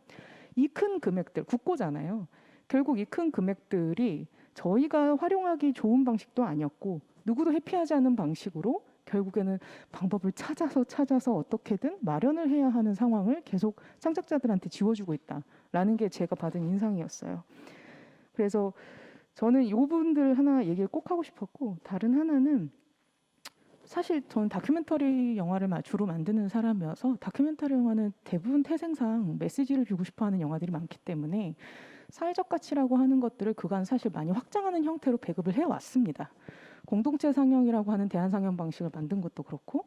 이 큰 금액들, 국고잖아요. 결국 이 큰 금액들이 저희가 활용하기 좋은 방식도 아니었고 누구도 회피하지 않는 방식으로 결국에는 방법을 찾아서 어떻게든 마련을 해야 하는 상황을 계속 창작자들한테 지워주고 있다라는 게 제가 받은 인상이었어요. 그래서 저는 이 부분들 하나 얘기를 꼭 하고 싶었고, 다른 하나는 사실 저는 다큐멘터리 영화를 주로 만드는 사람이어서 다큐멘터리 영화는 대부분 태생상 메시지를 주고 싶어하는 영화들이 많기 때문에 사회적 가치라고 하는 것들을 그간 사실 많이 확장하는 형태로 배급을 해왔습니다. 공동체 상영이라고 하는 대안 상영 방식을 만든 것도 그렇고,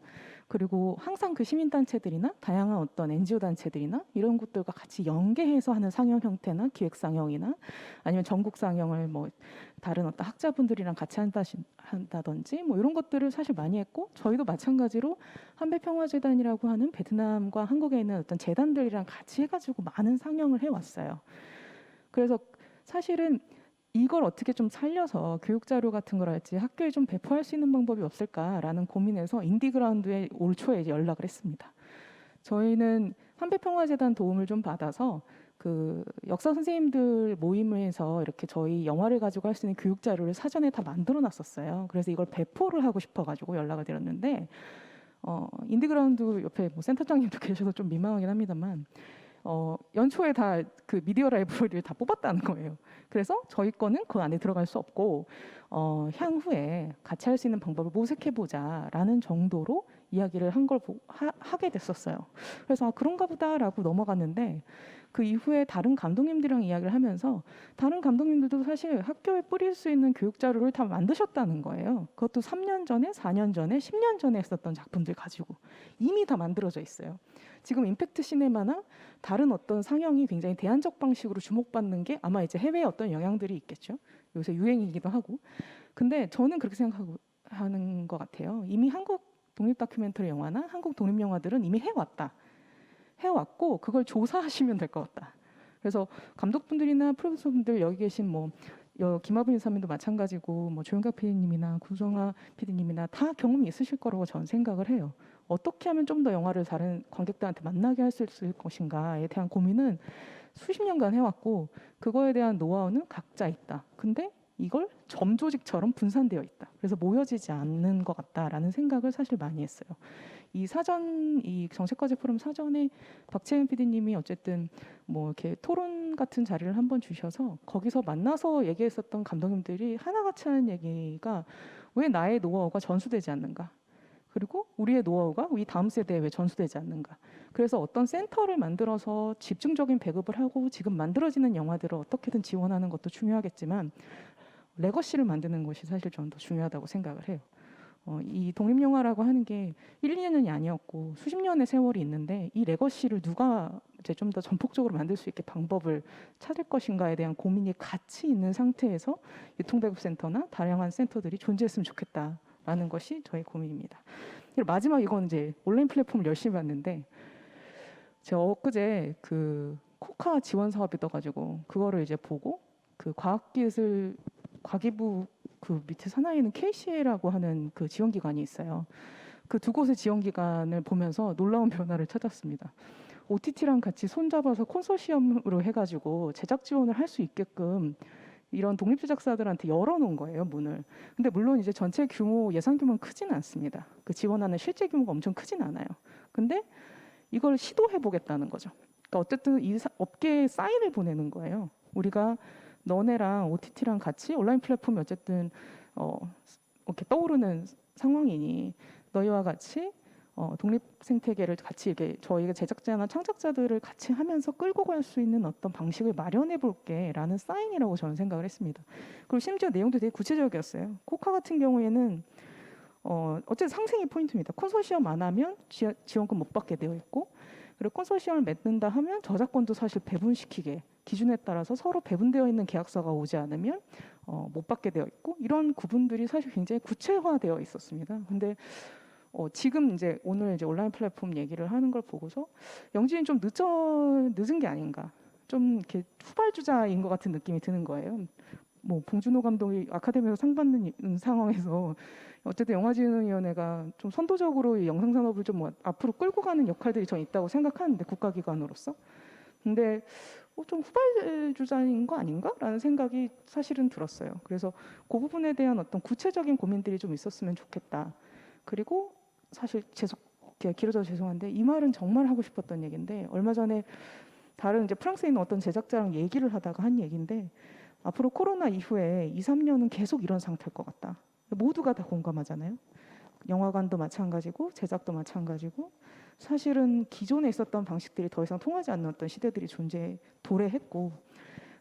그리고 항상 그 시민단체들이나 다양한 어떤 NGO 단체들이나 이런 곳들과 같이 연계해서 하는 상영 형태나 기획 상영이나 아니면 전국 상영을 뭐 다른 어떤 학자분들이랑 같이 한다든지 뭐 이런 것들을 사실 많이 했고, 저희도 마찬가지로 한배평화재단이라고 하는 베트남과 한국에 있는 어떤 재단들이랑 같이 해가지고 많은 상영을 해왔어요. 그래서 사실은 이걸 어떻게 좀 살려서 교육 자료 같은 걸 할지 학교에 좀 배포할 수 있는 방법이 없을까라는 고민에서 인디그라운드에 올 초에 이제 연락을 했습니다. 저희는 한배평화재단 도움을 좀 받아서 그 역사 선생님들 모임에서 이렇게 저희 영화를 가지고 할 수 있는 교육 자료를 사전에 다 만들어 놨었어요. 그래서 이걸 배포를 하고 싶어가지고 연락을 드렸는데 인디그라운드 옆에 뭐 센터장님도 계셔서 좀 민망하긴 합니다만 연초에 다 그 미디어 라이브러리를 다 뽑았다는 거예요. 그래서 저희 거는 그 안에 들어갈 수 없고 향후에 같이 할 수 있는 방법을 모색해보자라는 정도로 이야기를 한 걸 하게 됐었어요. 그래서 그런가 보다라고 넘어갔는데 그 이후에 다른 감독님들이랑 이야기를 하면서 다른 감독님들도 사실 학교에 뿌릴 수 있는 교육 자료를 다 만드셨다는 거예요. 그것도 3년 전에, 4년 전에, 10년 전에 했었던 작품들 가지고 이미 다 만들어져 있어요. 지금 임팩트 시네마나 다른 어떤 상영이 굉장히 대안적 방식으로 주목받는 게 아마 이제 해외의 어떤 영향들이 있겠죠. 요새 유행이기도 하고. 근데 저는 그렇게 생각하고 하는 것 같아요. 이미 한국 독립 다큐멘터리 영화나 한국 독립 영화들은 이미 해왔고 그걸 조사하시면 될 것 같다. 그래서 감독분들이나 프로듀서분들 여기 계신 뭐 김하분 이사님도 마찬가지고 뭐 조영각 PD님이나 구성아 PD님이나 다 경험이 있으실 거라고 저는 생각을 해요. 어떻게 하면 좀 더 영화를 다른 관객들한테 만나게 할 수 있을 것인가에 대한 고민은 수십 년간 해왔고 그거에 대한 노하우는 각자 있다. 근데 이걸 점조직처럼 분산되어 있다. 그래서 모여지지 않는 것 같다라는 생각을 사실 많이 했어요. 이 정책과제 포럼 사전에 박채은 PD님이 어쨌든 뭐 이렇게 토론 같은 자리를 한번 주셔서 거기서 만나서 얘기했었던 감독님들이 하나같이 하는 얘기가 왜 나의 노하우가 전수되지 않는가? 그리고 우리의 노하우가 이 다음 세대에 왜 전수되지 않는가? 그래서 어떤 센터를 만들어서 집중적인 배급을 하고 지금 만들어지는 영화들을 어떻게든 지원하는 것도 중요하겠지만 레거시를 만드는 것이 사실 저는 더 중요하다고 생각을 해요. 이 독립영화라고 하는 게 1, 2년이 아니었고 수십 년의 세월이 있는데 이 레거시를 누가 이제 좀 더 전폭적으로 만들 수 있게 방법을 찾을 것인가에 대한 고민이 같이 있는 상태에서 유통배급센터나 다양한 센터들이 존재했으면 좋겠다라는 것이 저의 고민입니다. 그리고 마지막 이건 이제 온라인 플랫폼을 열심히 봤는데 제가 엊그제 그 코카 지원 사업이 떠가지고 그거를 이제 보고 그 과기부 그 밑에 산하에는 KCA라고 하는 그 지원기관이 있어요. 그 두 곳의 지원기관을 보면서 놀라운 변화를 찾았습니다. OTT랑 같이 손잡아서 콘소시엄으로 해가지고 제작 지원을 할 수 있게끔 이런 독립제작사들한테 열어놓은 거예요, 문을. 근데 물론 이제 전체 규모, 예산 규모는 크지는 않습니다. 그 지원하는 실제 규모가 엄청 크진 않아요. 근데 이걸 시도해보겠다는 거죠. 그러니까 어쨌든 이 업계에 사인을 보내는 거예요. 우리가 너네랑 OTT랑 같이 온라인 플랫폼이 어쨌든 이렇게 떠오르는 상황이니 너희와 같이 독립 생태계를 같이 이렇게 저희가 제작자나 창작자들을 같이 하면서 끌고 갈 수 있는 어떤 방식을 마련해 볼게라는 사인이라고 저는 생각을 했습니다. 그리고 심지어 내용도 되게 구체적이었어요. 코카 같은 경우에는 어쨌든 상생이 포인트입니다. 콘소시엄 안 하면 지원금 못 받게 되어 있고 그리고 콘소시엄을 맺는다 하면 저작권도 사실 배분시키게 기준에 따라서 서로 배분되어 있는 계약서가 오지 않으면 못 받게 되어 있고 이런 구분들이 사실 굉장히 구체화되어 있었습니다. 근데 지금 이제 오늘 이제 온라인 플랫폼 얘기를 하는 걸 보고서 영진이 좀 늦은 게 아닌가, 좀 이렇게 후발주자인 것 같은 느낌이 드는 거예요. 뭐 봉준호 감독이 아카데미에서 상 받는 상황에서 어쨌든 영화진흥위원회가 좀 선도적으로 이 영상 산업을 좀 앞으로 끌고 가는 역할들이 전 있다고 생각하는데 국가기관으로서. 근데 좀 후발주자인 거 아닌가라는 생각이 사실은 들었어요. 그래서 그 부분에 대한 어떤 구체적인 고민들이 좀 있었으면 좋겠다. 그리고 사실 길어져서 죄송한데 이 말은 정말 하고 싶었던 얘기인데 얼마 전에 다른 이제 프랑스에 있는 어떤 제작자랑 얘기를 하다가 한 얘기인데 앞으로 코로나 이후에 2, 3년은 계속 이런 상태일 것 같다. 모두가 다 공감하잖아요. 영화관도 마찬가지고 제작도 마찬가지고 사실은 기존에 있었던 방식들이 더 이상 통하지 않는 어떤 시대들이 도래했고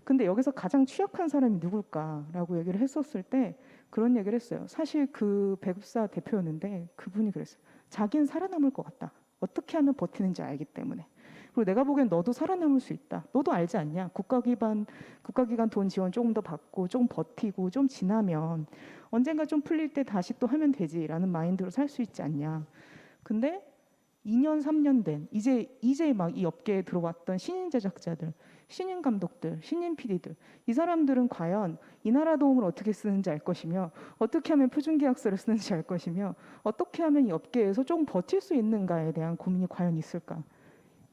근데 여기서 가장 취약한 사람이 누굴까라고 얘기를 했었을 때 그런 얘기를 했어요. 사실 그 배급사 대표였는데 그분이 그랬어요. 자기는 살아남을 것 같다. 어떻게 하면 버티는지 알기 때문에. 그리고 내가 보기엔 너도 살아남을 수 있다. 너도 알지 않냐? 국가기관 돈 지원 조금 더 받고 좀 버티고 좀 지나면 언젠가 좀 풀릴 때 다시 또 하면 되지라는 마인드로 살 수 있지 않냐. 근데 2년, 3년 된 이제 막 이 업계에 들어왔던 신인 제작자들, 신인 감독들, 신인 PD들 이 사람들은 과연 이 나라 도움을 어떻게 쓰는지 알 것이며 어떻게 하면 표준계약서를 쓰는지 알 것이며 어떻게 하면 이 업계에서 조금 버틸 수 있는가에 대한 고민이 과연 있을까?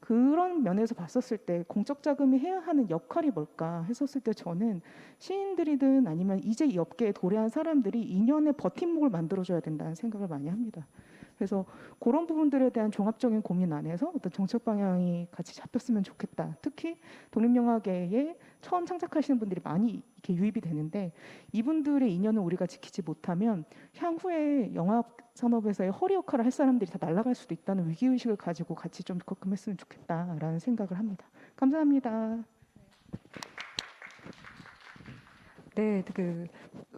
그런 면에서 봤었을 때 공적 자금이 해야 하는 역할이 뭘까 했었을 때 저는 시인들이든 아니면 이제 이 업계에 도래한 사람들이 2년의 버팀목을 만들어줘야 된다는 생각을 많이 합니다. 그래서 그런 부분들에 대한 종합적인 고민 안에서 어떤 정책 방향이 같이 잡혔으면 좋겠다. 특히 독립영화계에 처음 창작하시는 분들이 많이 이렇게 유입이 되는데 이분들의 인연을 우리가 지키지 못하면 향후에 영화 산업에서의 허리 역할을 할 사람들이 다 날아갈 수도 있다는 위기의식을 가지고 같이 좀 접근했으면 좋겠다라는 생각을 합니다. 감사합니다. 네,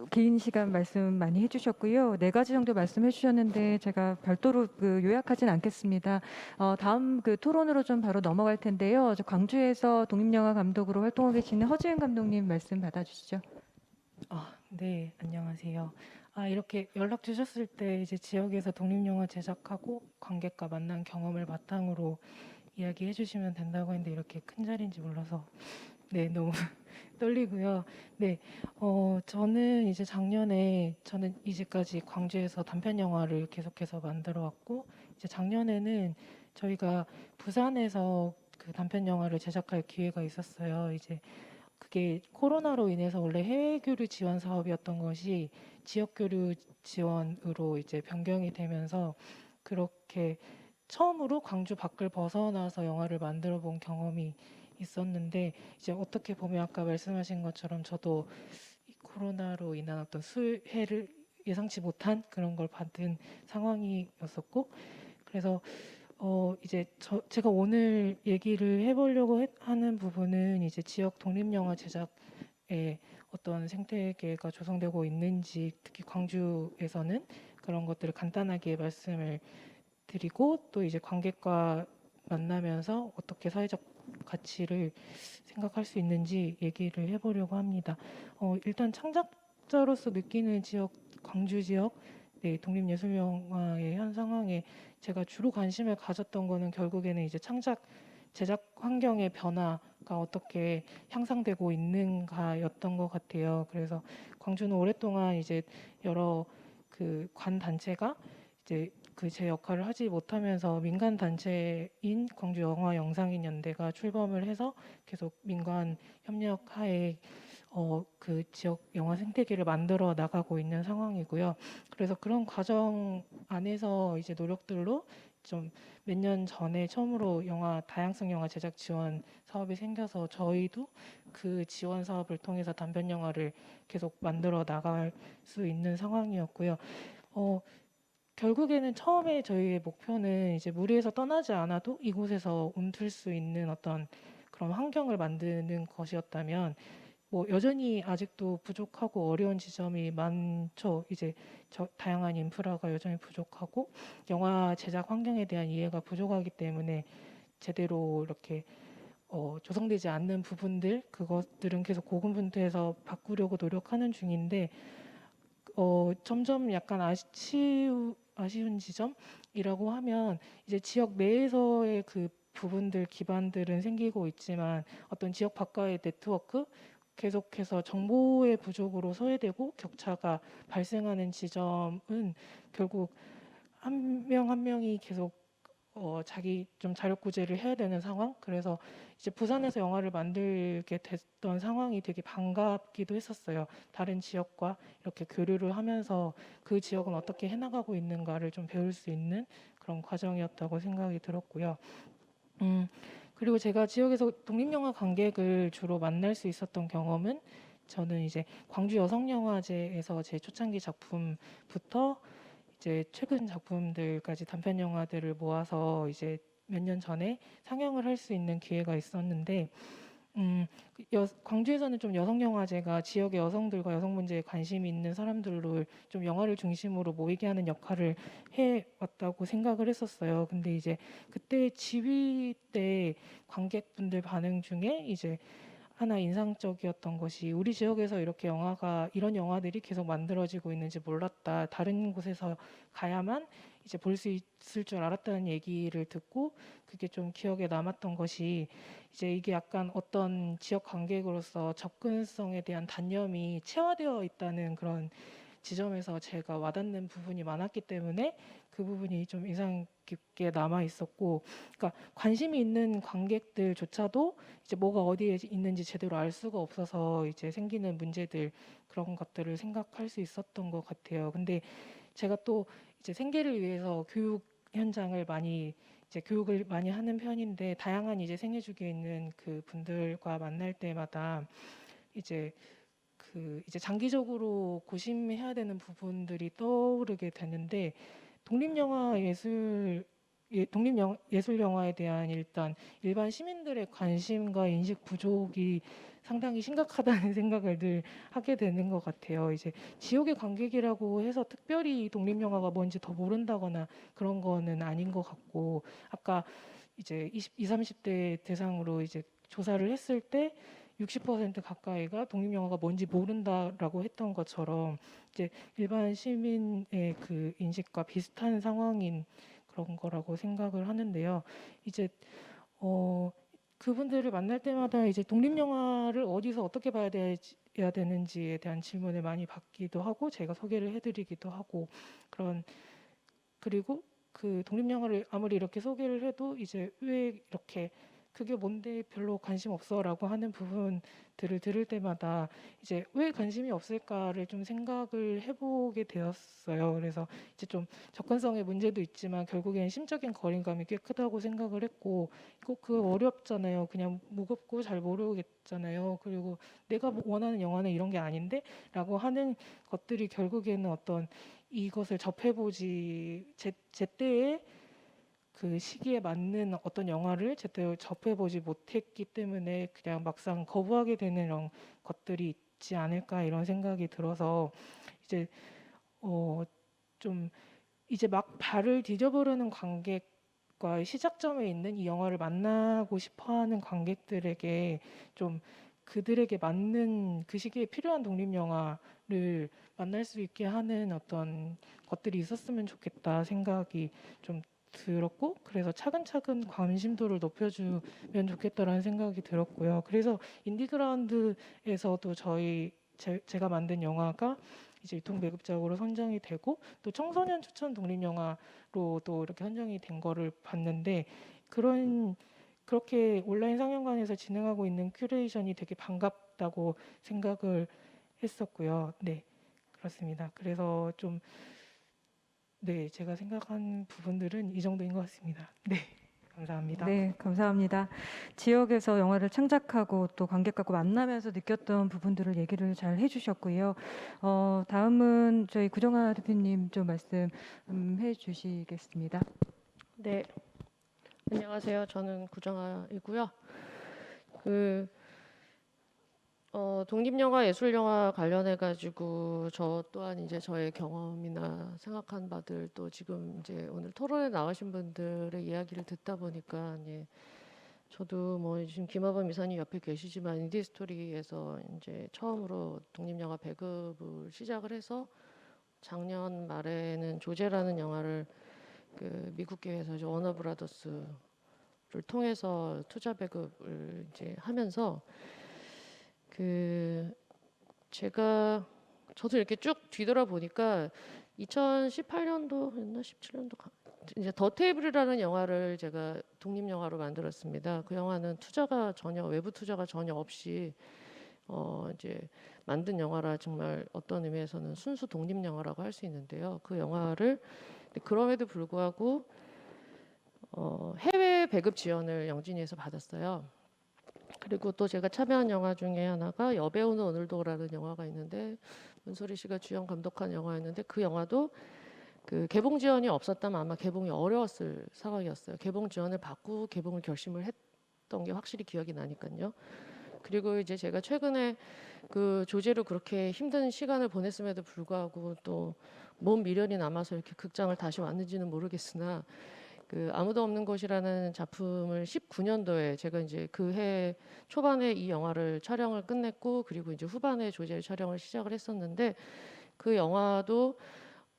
긴 시간 말씀 많이 해주셨고요. 네 가지 정도 말씀해 주셨는데 제가 별도로 요약하진 않겠습니다. 다음 토론으로 좀 바로 넘어갈 텐데요. 저 광주에서 독립영화 감독으로 활동하고 계시는 허지은 감독님 말씀 받아주시죠. 네, 안녕하세요. 이렇게 연락 주셨을 때 이제 지역에서 독립영화 제작하고 관객과 만난 경험을 바탕으로 이야기해 주시면 된다고 했는데 이렇게 큰 자리인지 몰라서 네, 너무 떨리고요. 네, 저는 이제 저는 이제까지 광주에서 단편 영화를 계속해서 만들어 왔고 이제 작년에는 저희가 부산에서 그 단편 영화를 제작할 기회가 있었어요. 이제 그게 코로나로 인해서 원래 해외 교류 지원 사업이었던 것이 지역 교류 지원으로 이제 변경이 되면서 그렇게 처음으로 광주 밖을 벗어나서 영화를 만들어 본 경험이 있었는데 이제 어떻게 보면 아까 말씀하신 것처럼 저도 이 코로나로 인한 어떤 수혜를 예상치 못한 그런 걸 받은 상황이었었고 그래서 이제 제가 오늘 얘기를 해보려고 하는 부분은 이제 지역 독립영화 제작에 어떤 생태계가 조성되고 있는지 특히 광주에서는 그런 것들을 간단하게 말씀을 드리고 또 이제 관객과 만나면서 어떻게 사회적 가치를 생각할 수 있는지 얘기를 해보려고 합니다. 일단 창작자로서 느끼는 지역, 광주 지역 네, 독립예술영화의 현 상황에 제가 주로 관심을 가졌던 거는 결국에는 이제 제작 환경의 변화가 어떻게 향상되고 있는가였던 것 같아요. 그래서 광주는 오랫동안 이제 여러 그 관 단체가 이제 제 역할을 하지 못하면서 민간 단체인 광주 영화 영상인 연대가 출범을 해서 계속 민간 협력 하에 그 지역 영화 생태계를 만들어 나가고 있는 상황이고요. 그래서 그런 과정 안에서 이제 노력들로 좀 몇 년 전에 처음으로 다양성 영화 제작 지원 사업이 생겨서 저희도 그 지원 사업을 통해서 단편 영화를 계속 만들어 나갈 수 있는 상황이었고요. 결국에는 처음에 저희의 목표는 이제 무리해서 떠나지 않아도 이곳에서 움틀 수 있는 어떤 그런 환경을 만드는 것이었다면 뭐 여전히 아직도 부족하고 어려운 지점이 많죠. 이제 다양한 인프라가 여전히 부족하고 영화 제작 환경에 대한 이해가 부족하기 때문에 제대로 이렇게 조성되지 않는 부분들 그것들은 계속 고군분투해서 바꾸려고 노력하는 중인데 점점 약간 아쉬운 지점이라고 하면 이제 지역 내에서의 그 부분들 기반들은 생기고 있지만 어떤 지역 밖과의 네트워크 계속해서 정보의 부족으로 소외되고 격차가 발생하는 지점은 결국 한 명 한 명이 계속 자기 좀 자력 구제를 해야 되는 상황. 그래서 이제 부산에서 영화를 만들게 됐던 상황이 되게 반갑기도 했었어요. 다른 지역과 이렇게 교류를 하면서 그 지역은 어떻게 해나가고 있는가를 좀 배울 수 있는 그런 과정이었다고 생각이 들었고요. 그리고 제가 지역에서 독립영화 관객을 주로 만날 수 있었던 경험은 저는 이제 광주 여성영화제에서 제 초창기 작품부터 이제 최근 작품들까지 단편 영화들을 모아서 이제 몇 년 전에 상영을 할 수 있는 기회가 있었는데 광주에서는 좀 여성영화제가 지역의 여성들과 여성 문제에 관심이 있는 사람들로 좀 영화를 중심으로 모이게 하는 역할을 해왔다고 생각을 했었어요. 근데 이제 그때 지휘 때 관객분들 반응 중에 이제 하나 인상적이었던 것이 우리 지역에서 이렇게 이런 영화들이 계속 만들어지고 있는지 몰랐다. 다른 곳에서 가야만 이제 볼 수 있을 줄 알았다는 얘기를 듣고 그게 좀 기억에 남았던 것이 이제 이게 약간 어떤 지역 관객으로서 접근성에 대한 단념이 체화되어 있다는 그런 지점에서 제가 와닿는 부분이 많았기 때문에 그 부분이 좀 인상 깊게 남아 있었고, 그러니까 관심이 있는 관객들조차도 이제 뭐가 어디에 있는지 제대로 알 수가 없어서 이제 생기는 문제들 그런 것들을 생각할 수 있었던 것 같아요. 근데 제가 또 이제 생계를 위해서 교육 현장을 많이 이제 교육을 많이 하는 편인데 다양한 이제 생애주기에 있는 그 분들과 만날 때마다 이제 이제 장기적으로 고심해야 되는 부분들이 떠오르게 되는데 독립예술 영화에 대한 일단 일반 시민들의 관심과 인식 부족이 상당히 심각하다는 생각을 늘 하게 되는 것 같아요. 이제 지역의 관객이라고 해서 특별히 독립영화가 뭔지 더 모른다거나 그런 거는 아닌 것 같고, 아까 이제 20, 30대 대상으로 이제 조사를 했을 때 60% 가까이가 독립영화가 뭔지 모른다라고 했던 것처럼 이제 일반 시민의 그 인식과 비슷한 상황인 그런 거라고 생각을 하는데요. 이제 그분들을 만날 때마다 이제 독립영화를 어디서 어떻게 봐야 되는지에 대한 질문을 많이 받기도 하고 제가 소개를 해드리기도 하고 그리고 그 독립영화를 아무리 이렇게 소개를 해도 이제 왜 이렇게 그게 뭔데 별로 관심 없어라고 하는 부분들을 들을 때마다 이제 왜 관심이 없을까를 좀 생각을 해보게 되었어요. 그래서 이제 좀 접근성의 문제도 있지만 결국엔 심적인 거리감이 꽤 크다고 생각을 했고, 그 어렵잖아요. 그냥 무겁고 잘 모르겠잖아요. 그리고 내가 원하는 영화는 이런 게 아닌데 라고 하는 것들이 결국에는 어떤 이것을 접해보지 제때에 그 시기에 맞는 어떤 영화를 제대로 접해보지 못했기 때문에 그냥 막상 거부하게 되는 이런 것들이 있지 않을까 이런 생각이 들어서 이제 좀 이제 막 발을 디뎌보려는 관객과 시작점에 있는 이 영화를 만나고 싶어하는 관객들에게 좀 그들에게 맞는 그 시기에 필요한 독립영화를 만날 수 있게 하는 어떤 것들이 있었으면 좋겠다 생각이 좀 들었고, 그래서 차근차근 관심도를 높여주면 좋겠다라는 생각이 들었고요. 그래서 인디그라운드에서도 제가 만든 영화가 이제 유통배급작으로 선정이 되고 또 청소년 추천 독립영화로도 이렇게 선정이 된 거를 봤는데 그렇게 온라인 상영관에서 진행하고 있는 큐레이션이 되게 반갑다고 생각을 했었고요. 네, 그렇습니다. 그래서 좀 네, 제가 생각한 부분들은 이 정도인 것 같습니다. 네, 감사합니다. 네, 감사합니다. 지역에서 영화를 창작하고 또 관객하고 만나면서 느꼈던 부분들을 얘기를 잘 해주셨고요. 다음은 저희 구정아 대표님 좀 말씀해 주시겠습니다. 네, 안녕하세요. 저는 구정아이고요. 독립영화, 예술영화 관련해가지고 저 또한 이제 저의 경험이나 생각한 바들 또 지금 이제 오늘 토론에 나오신 분들의 이야기를 듣다 보니까 이제 저도 뭐 지금 김하범 이사님 옆에 계시지만 인디스토리에서 이제 처음으로 독립영화 배급을 시작을 해서 작년 말에는 조제라는 영화를 그 미국계에서 이제 워너브라더스를 통해서 투자 배급을 이제 하면서 제가 저도 이렇게 쭉 뒤돌아보니까 2018년도였나 17년도 이제 더 테이블이라는 영화를 제가 독립 영화로 만들었습니다. 그 영화는 외부 투자가 전혀 없이 이제 만든 영화라 정말 어떤 의미에서는 순수 독립 영화라고 할 수 있는데요. 그 영화를 그럼에도 불구하고 해외 배급 지원을 영진이에서 받았어요. 그리고 또 제가 참여한 영화 중에 하나가 여배우는 오늘도라는 영화가 있는데 문소리 씨가 주연 감독한 영화였는데 그 영화도 그 개봉 지원이 없었다면 아마 개봉이 어려웠을 상황이었어요. 개봉 지원을 받고 개봉을 결심을 했던 게 확실히 기억이 나니까요. 그리고 이제 제가 최근에 그 조제로 그렇게 힘든 시간을 보냈음에도 불구하고 또 몸 미련이 남아서 이렇게 극장을 다시 왔는지는 모르겠으나 그 아무도 없는 곳이라는 작품을 19년도에 제가 이제 그 해 초반에 이 영화를 촬영을 끝냈고 그리고 이제 후반에 조제 촬영을 시작을 했었는데 그 영화도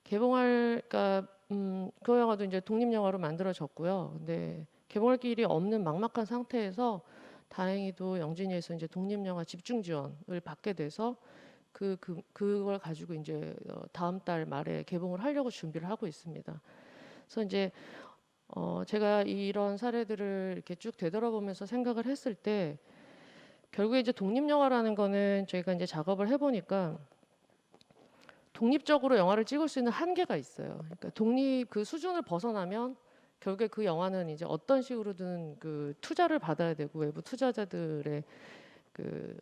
그러니까 그 영화도 이제 독립 영화로 만들어졌고요. 근데 개봉할 길이 없는 막막한 상태에서 다행히도 영진이에서 이제 독립 영화 집중 지원을 받게 돼서 그걸 가지고 이제 다음 달 말에 개봉을 하려고 준비를 하고 있습니다. 그래서 이제 제가 이런 사례들을 이렇게 쭉 되돌아보면서 생각을 했을 때 결국에 이제 독립 영화라는 거는 저희가 이제 작업을 해보니까 독립적으로 영화를 찍을 수 있는 한계가 있어요. 그러니까 독립 그 수준을 벗어나면 결국에 그 영화는 이제 어떤 식으로든 그 투자를 받아야 되고 외부 투자자들의 그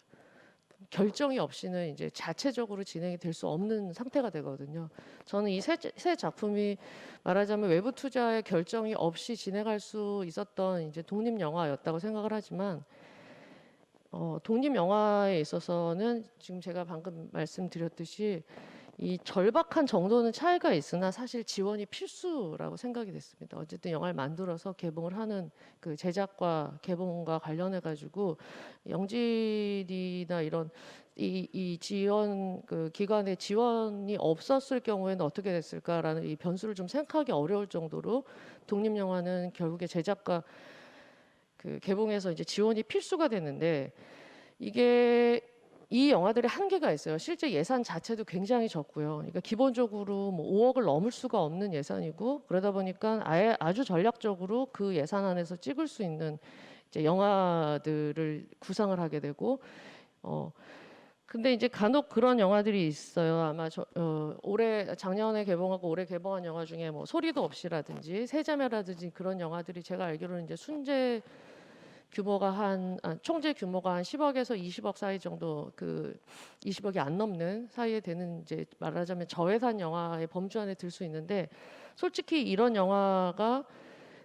결정이 없이는 이제 자체적으로 진행이 될 수 없는 상태가 되거든요. 저는 이 세 작품이 말하자면 외부 투자의 결정이 없이 진행할 수 있었던 이제 독립 영화였다고 생각을 하지만 독립 영화에 있어서는 지금 제가 방금 말씀드렸듯이 이 절박한 정도는 차이가 있으나 사실 지원이 필수라고 생각이 됐습니다. 어쨌든 영화를 만들어서 개봉을 하는 그 제작과 개봉과 관련해 가지고 영진이나 이런 이 지원 그 기관의 지원이 없었을 경우에는 어떻게 됐을까라는 이 변수를 좀 생각하기 어려울 정도로 독립 영화는 결국에 제작과 그 개봉에서 이제 지원이 필수가 되는데 이게 이 영화들의 한계가 있어요. 실제 예산 자체도 굉장히 적고요. 그러니까 기본적으로 뭐 5억을 넘을 수가 없는 예산이고 그러다 보니까 아주 전략적으로 그 예산 안에서 찍을 수 있는 이제 영화들을 구상을 하게 되고 근데 이제 간혹 그런 영화들이 있어요. 아마 작년에 개봉하고 올해 개봉한 영화 중에 뭐 소리도 없이라든지 세자매라든지 그런 영화들이 제가 알기로는 이제 순재 규모가 총재 규모가 한 10억에서 20억 사이 정도 20억이 안 넘는 사이에 되는 이제 말하자면 저예산 영화의 범주 안에 들 수 있는데 솔직히 이런 영화가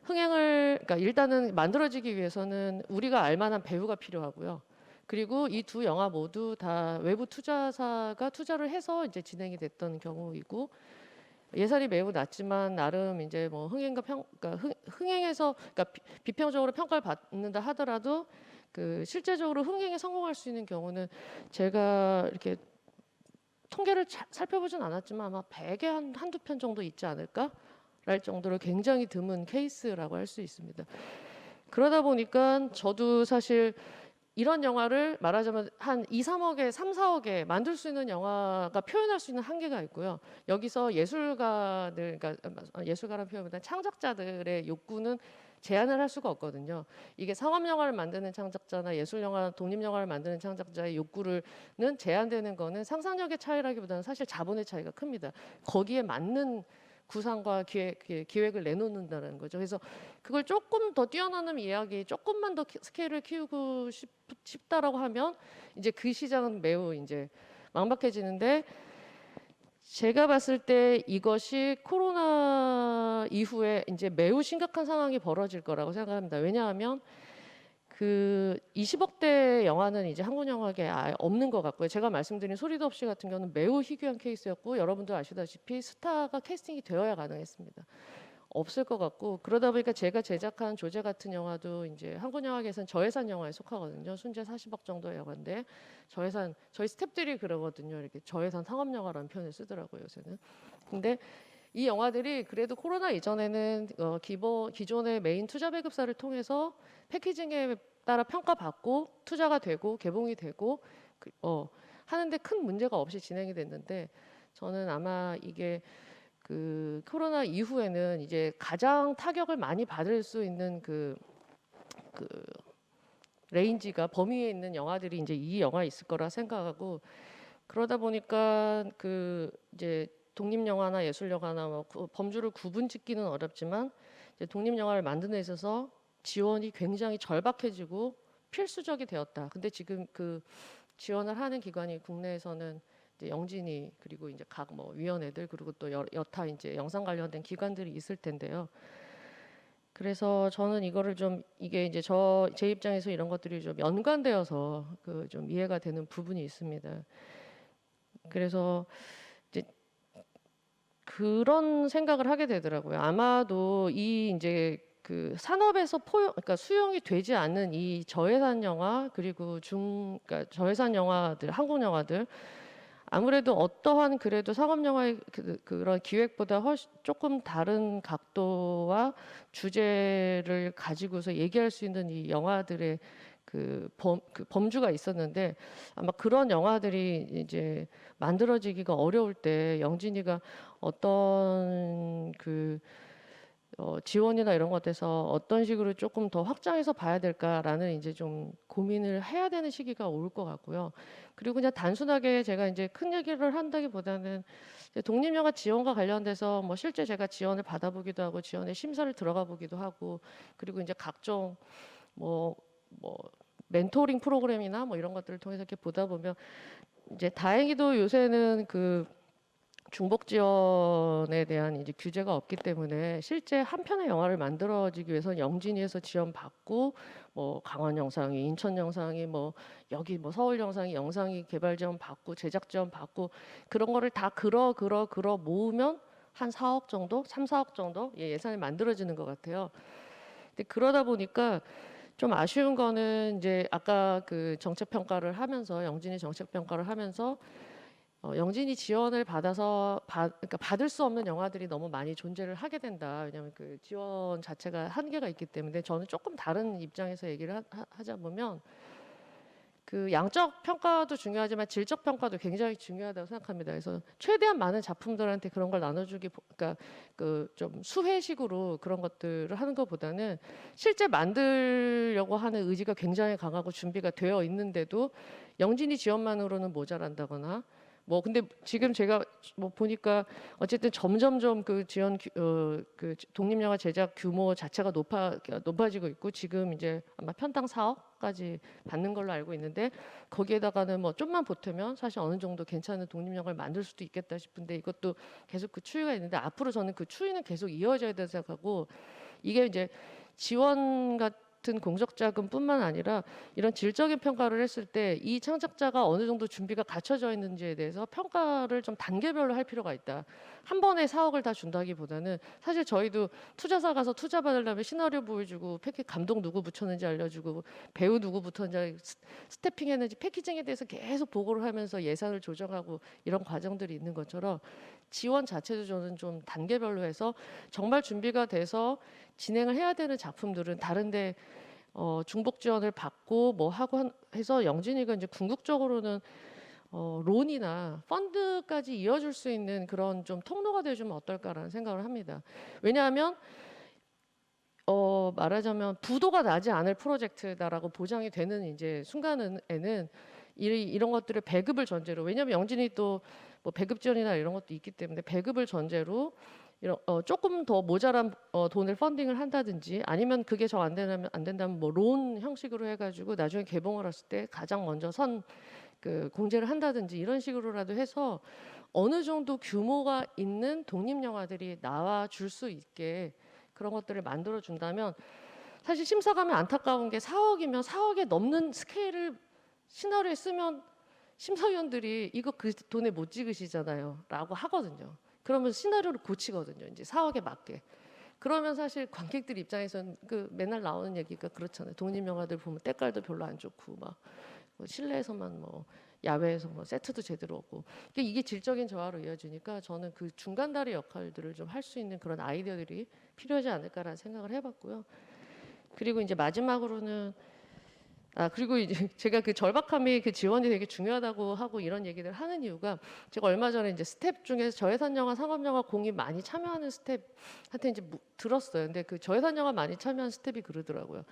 그러니까 일단은 만들어지기 위해서는 우리가 알만한 배우가 필요하고요. 그리고 이 두 영화 모두 다 외부 투자사가 투자를 해서 이제 진행이 됐던 경우이고 예산이 매우 낮지만 나름 이제 뭐 그러니까 흥행해서 그러니까 비평적으로 평가를 받는다 하더라도 그 실제적으로 흥행에 성공할 수 있는 경우는 제가 이렇게 통계를 살펴보진 않았지만 아마 100에 한두 편 정도 있지 않을까? 랄 정도로 굉장히 드문 케이스라고 할 수 있습니다. 그러다 보니까 저도 사실 이런 영화를 말하자면 한 2, 3억에 3, 4억에 만들 수 있는 영화가 표현할 수 있는 한계가 있고요. 여기서 그러니까 예술가라는 표현보다 창작자들의 욕구는 제한을 할 수가 없거든요. 이게 상업 영화를 만드는 창작자나 예술 영화, 독립 영화를 만드는 창작자의 욕구는 제한되는 거는 상상력의 차이라기보다는 사실 자본의 차이가 큽니다. 거기에 맞는 구상과 기획을 내놓는다는 거죠. 그래서 그걸 조금 더 뛰어나는 이야기, 조금만 더 스케일을 키우고 싶다라고 하면 이제 그 시장은 매우 이제 막막해지는데 제가 봤을 때 이것이 코로나 이후에 이제 매우 심각한 상황이 벌어질 거라고 생각합니다. 왜냐하면 그 20억대 영화는 이제 한국 영화계에 아예 없는 것 같고요. 제가 말씀드린 소리도 없이 같은 경우는 매우 희귀한 케이스였고 여러분도 아시다시피 스타가 캐스팅이 되어야 가능했습니다. 없을 것 같고 그러다 보니까 제가 제작한 조제 같은 영화도 이제 한국 영화계에서는 저예산 영화에 속하거든요. 순재 40억 정도의 영화인데 저희 스태프들이 그러거든요. 이렇게 저예산 상업 영화라는 표현을 쓰더라고요, 요새는. 근데 이 영화들이 그래도 코로나 이전에는 기존의 메인 투자 배급사를 통해서 패키징에 따라 평가받고 투자가 되고 개봉이 되고 하는데 큰 문제가 없이 진행이 됐는데 저는 아마 이게 그 코로나 이후에는 이제 가장 타격을 많이 받을 수 있는 그 레인지가 범위에 있는 영화들이 이제 이 영화에 있을 거라 생각하고 그러다 보니까 그 이제 독립 영화나 예술 영화나 뭐 범주를 구분짓기는 어렵지만 이제 독립 영화를 만드는 데 있어서 지원이 굉장히 절박해지고 필수적이 되었다. 근데 지금 그 지원을 하는 기관이 국내에서는 이제 영진이 그리고 이제 각 뭐 위원회들 그리고 또 여타 이제 영상 관련된 기관들이 있을 텐데요. 그래서 저는 이거를 좀 이게 이제 제 입장에서 이런 것들이 좀 연관되어서 그 좀 이해가 되는 부분이 있습니다. 그래서 이제 그런 생각을 하게 되더라고요. 아마도 이 이제 그 산업에서 그러니까 수용이 되지 않는 이 저예산 영화 그리고 그러니까 저예산 영화들, 한국 영화들 아무래도 어떠한 그래도 상업 영화의 그런 기획보다 훨씬 조금 다른 각도와 주제를 가지고서 얘기할 수 있는 이 영화들의 그 범주가 있었는데 아마 그런 영화들이 이제 만들어지기가 어려울 때 영진이가 어떤 지원이나 이런 것에서 어떤 식으로 조금 더 확장해서 봐야 될까라는 이제 좀 고민을 해야 되는 시기가 올 것 같고요. 그리고 그냥 단순하게 제가 이제 큰 얘기를 한다기보다는 이제 독립영화 지원과 관련돼서 뭐 실제 제가 지원을 받아보기도 하고 지원에 심사를 들어가 보기도 하고 그리고 이제 각종 뭐 멘토링 프로그램이나 뭐 이런 것들을 통해서 이렇게 보다 보면 이제 다행히도 요새는 그 중복 지원에 대한 이제 규제가 없기 때문에 실제 한 편의 영화를 만들어지기 위해서는 영진이에서 지원 받고 뭐 강원 영상이, 인천 영상이, 뭐 여기 뭐 서울 영상이 개발 지원 받고 제작 지원 받고 그런 거를 다 그러 모으면 한 4억 정도, 3, 4억 정도 예산이 만들어지는 것 같아요. 근데 그러다 보니까 좀 아쉬운 거는 이제 아까 그 정책 평가를 하면서 영진이 정책 평가를 하면서 영진이 지원을 받아서 그러니까 받을 수 없는 영화들이 너무 많이 존재를 하게 된다. 왜냐하면 그 지원 자체가 한계가 있기 때문에 저는 조금 다른 입장에서 얘기를 하자 보면 그 양적 평가도 중요하지만 질적 평가도 굉장히 중요하다고 생각합니다. 그래서 최대한 많은 작품들한테 그런 걸 나눠주기, 그러니까 그 좀 수혜식으로 그런 것들을 하는 것보다는 실제 만들려고 하는 의지가 굉장히 강하고 준비가 되어 있는데도 영진이 지원만으로는 모자란다거나. 뭐 근데 지금 제가 뭐 보니까 어쨌든 점점점 그 지원 그 독립영화 제작 규모 자체가 높아지고 있고 지금 이제 아마 편당 4억까지 받는 걸로 알고 있는데 거기에다가는 뭐 좀만 보태면 사실 어느 정도 괜찮은 독립영화를 만들 수도 있겠다 싶은데 이것도 계속 그 추이가 있는데 앞으로 저는 그 추이는 계속 이어져야 된다고 생각하고 이게 이제 지원 같은 공적 자금뿐만 아니라 이런 질적인 평가를 했을 때 이 창작자가 어느 정도 준비가 갖춰져 있는지에 대해서 평가를 좀 단계별로 할 필요가 있다. 한 번에 4억을 다 준다기보다는 사실 저희도 투자사 가서 투자 받으려면 시나리오 보여주고 감독 누구 붙였는지 알려주고 배우 누구 붙었는지 스태핑했는지 패키징에 대해서 계속 보고를 하면서 예산을 조정하고 이런 과정들이 있는 것처럼 지원 자체도 저는 좀 단계별로 해서 정말 준비가 돼서 진행을 해야 되는 작품들은 다른데 중복 지원을 받고 뭐 하고 해서 영진이가 이제 궁극적으로는 론이나 펀드까지 이어줄 수 있는 그런 좀 통로가 되어주면 어떨까라는 생각을 합니다. 왜냐하면 말하자면 부도가 나지 않을 프로젝트다라고 보장이 되는 이제 순간에는 이런 것들을 배급을 전제로 왜냐하면 영진이 또 뭐 배급 지원이나 이런 것도 있기 때문에 배급을 전제로 이런 조금 더 모자란 돈을 펀딩을 한다든지 아니면 그게 안 된다면 뭐 론 형식으로 해가지고 나중에 개봉을 했을 때 가장 먼저 그 공제를 한다든지 이런 식으로라도 해서 어느 정도 규모가 있는 독립 영화들이 나와 줄 수 있게 그런 것들을 만들어 준다면 사실 심사가면 안타까운 게 4억이면 4억에 넘는 스케일을 시나리오에 쓰면 심사위원들이 이거 그 돈에 못 찍으시잖아요 라고 하거든요. 그러면 시나리오를 고치거든요. 이제 4억에 맞게. 그러면 사실 관객들 입장에서는 그 맨날 나오는 얘기가 그렇잖아요. 독립 영화들 보면 때깔도 별로 안 좋고 막 실내에서만 뭐 야외에서 뭐 세트도 제대로 없고 이게 질적인 저하로 이어지니까 저는 그 중간다리 역할들을 좀 할 수 있는 그런 아이디어들이 필요하지 않을까라는 생각을 해봤고요. 그리고 이제 마지막으로는 그리고 이제 제가 그 절박함이 그 지원이 되게 중요하다고 하고 이런 얘기를 하는 이유가 제가 얼마 전에 이제 스텝 중에서 저예산 영화, 상업 영화 공이 많이 참여하는 스텝한테 이제 들었어요. 근데 그 저예산 영화 많이 참여한 스텝이 그러더라고요.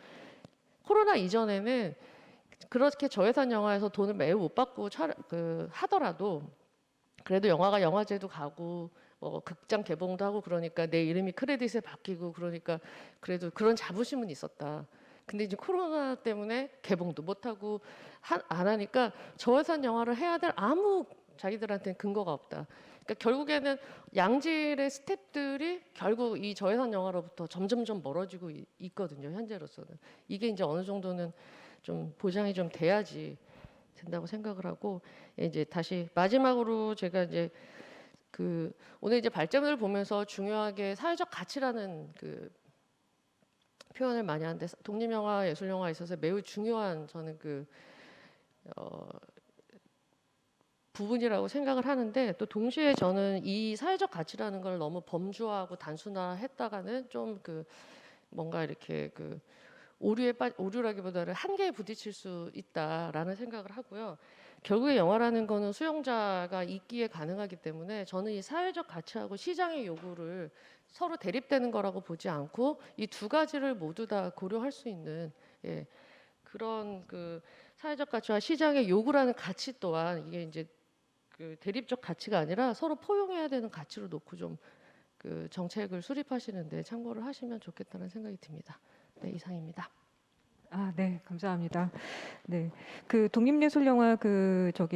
코로나 이전에는 그렇게 저예산 영화에서 돈을 매우 못 받고 하더라도 그래도 영화가 영화제도 가고 극장 개봉도 하고 그러니까 내 이름이 크레딧에 바뀌고 그러니까 그래도 그런 자부심은 있었다. 근데 이제 코로나 때문에 개봉도 못 하고 안 하니까 저예산 영화를 해야 될 아무 자기들한테는 근거가 없다. 그러니까 결국에는 양질의 스태프들이 결국 이 저예산 영화로부터 점점점 멀어지고 있거든요. 현재로서는 이게 이제 어느 정도는 좀 보장이 좀 돼야지 된다고 생각을 하고 이제 다시 마지막으로 제가 이제 오늘 이제 발제문을 보면서 중요하게 사회적 가치라는 그 표현을 많이 하는데 독립영화, 예술영화에 있어서 매우 중요한 저는 부분이라고 생각을 하는데 또 동시에 저는 이 사회적 가치라는 걸 너무 범주화하고 단순화했다가는 좀 뭔가 이렇게 오류라기보다는 한계에 부딪힐 수 있다라는 생각을 하고요. 결국에 영화라는 거는 수용자가 있기에 가능하기 때문에 저는 이 사회적 가치하고 시장의 요구를 서로 대립되는 거라고 보지 않고 이 두 가지를 모두 다 고려할 수 있는 그런 사회적 가치와 시장의 요구라는 가치 또한 이게 이제 대립적 가치가 아니라 서로 포용해야 되는 가치로 놓고 좀 정책을 수립하시는데 참고를 하시면 좋겠다는 생각이 듭니다. 네, 이상입니다. 네, 감사합니다. 네, 독립예술영화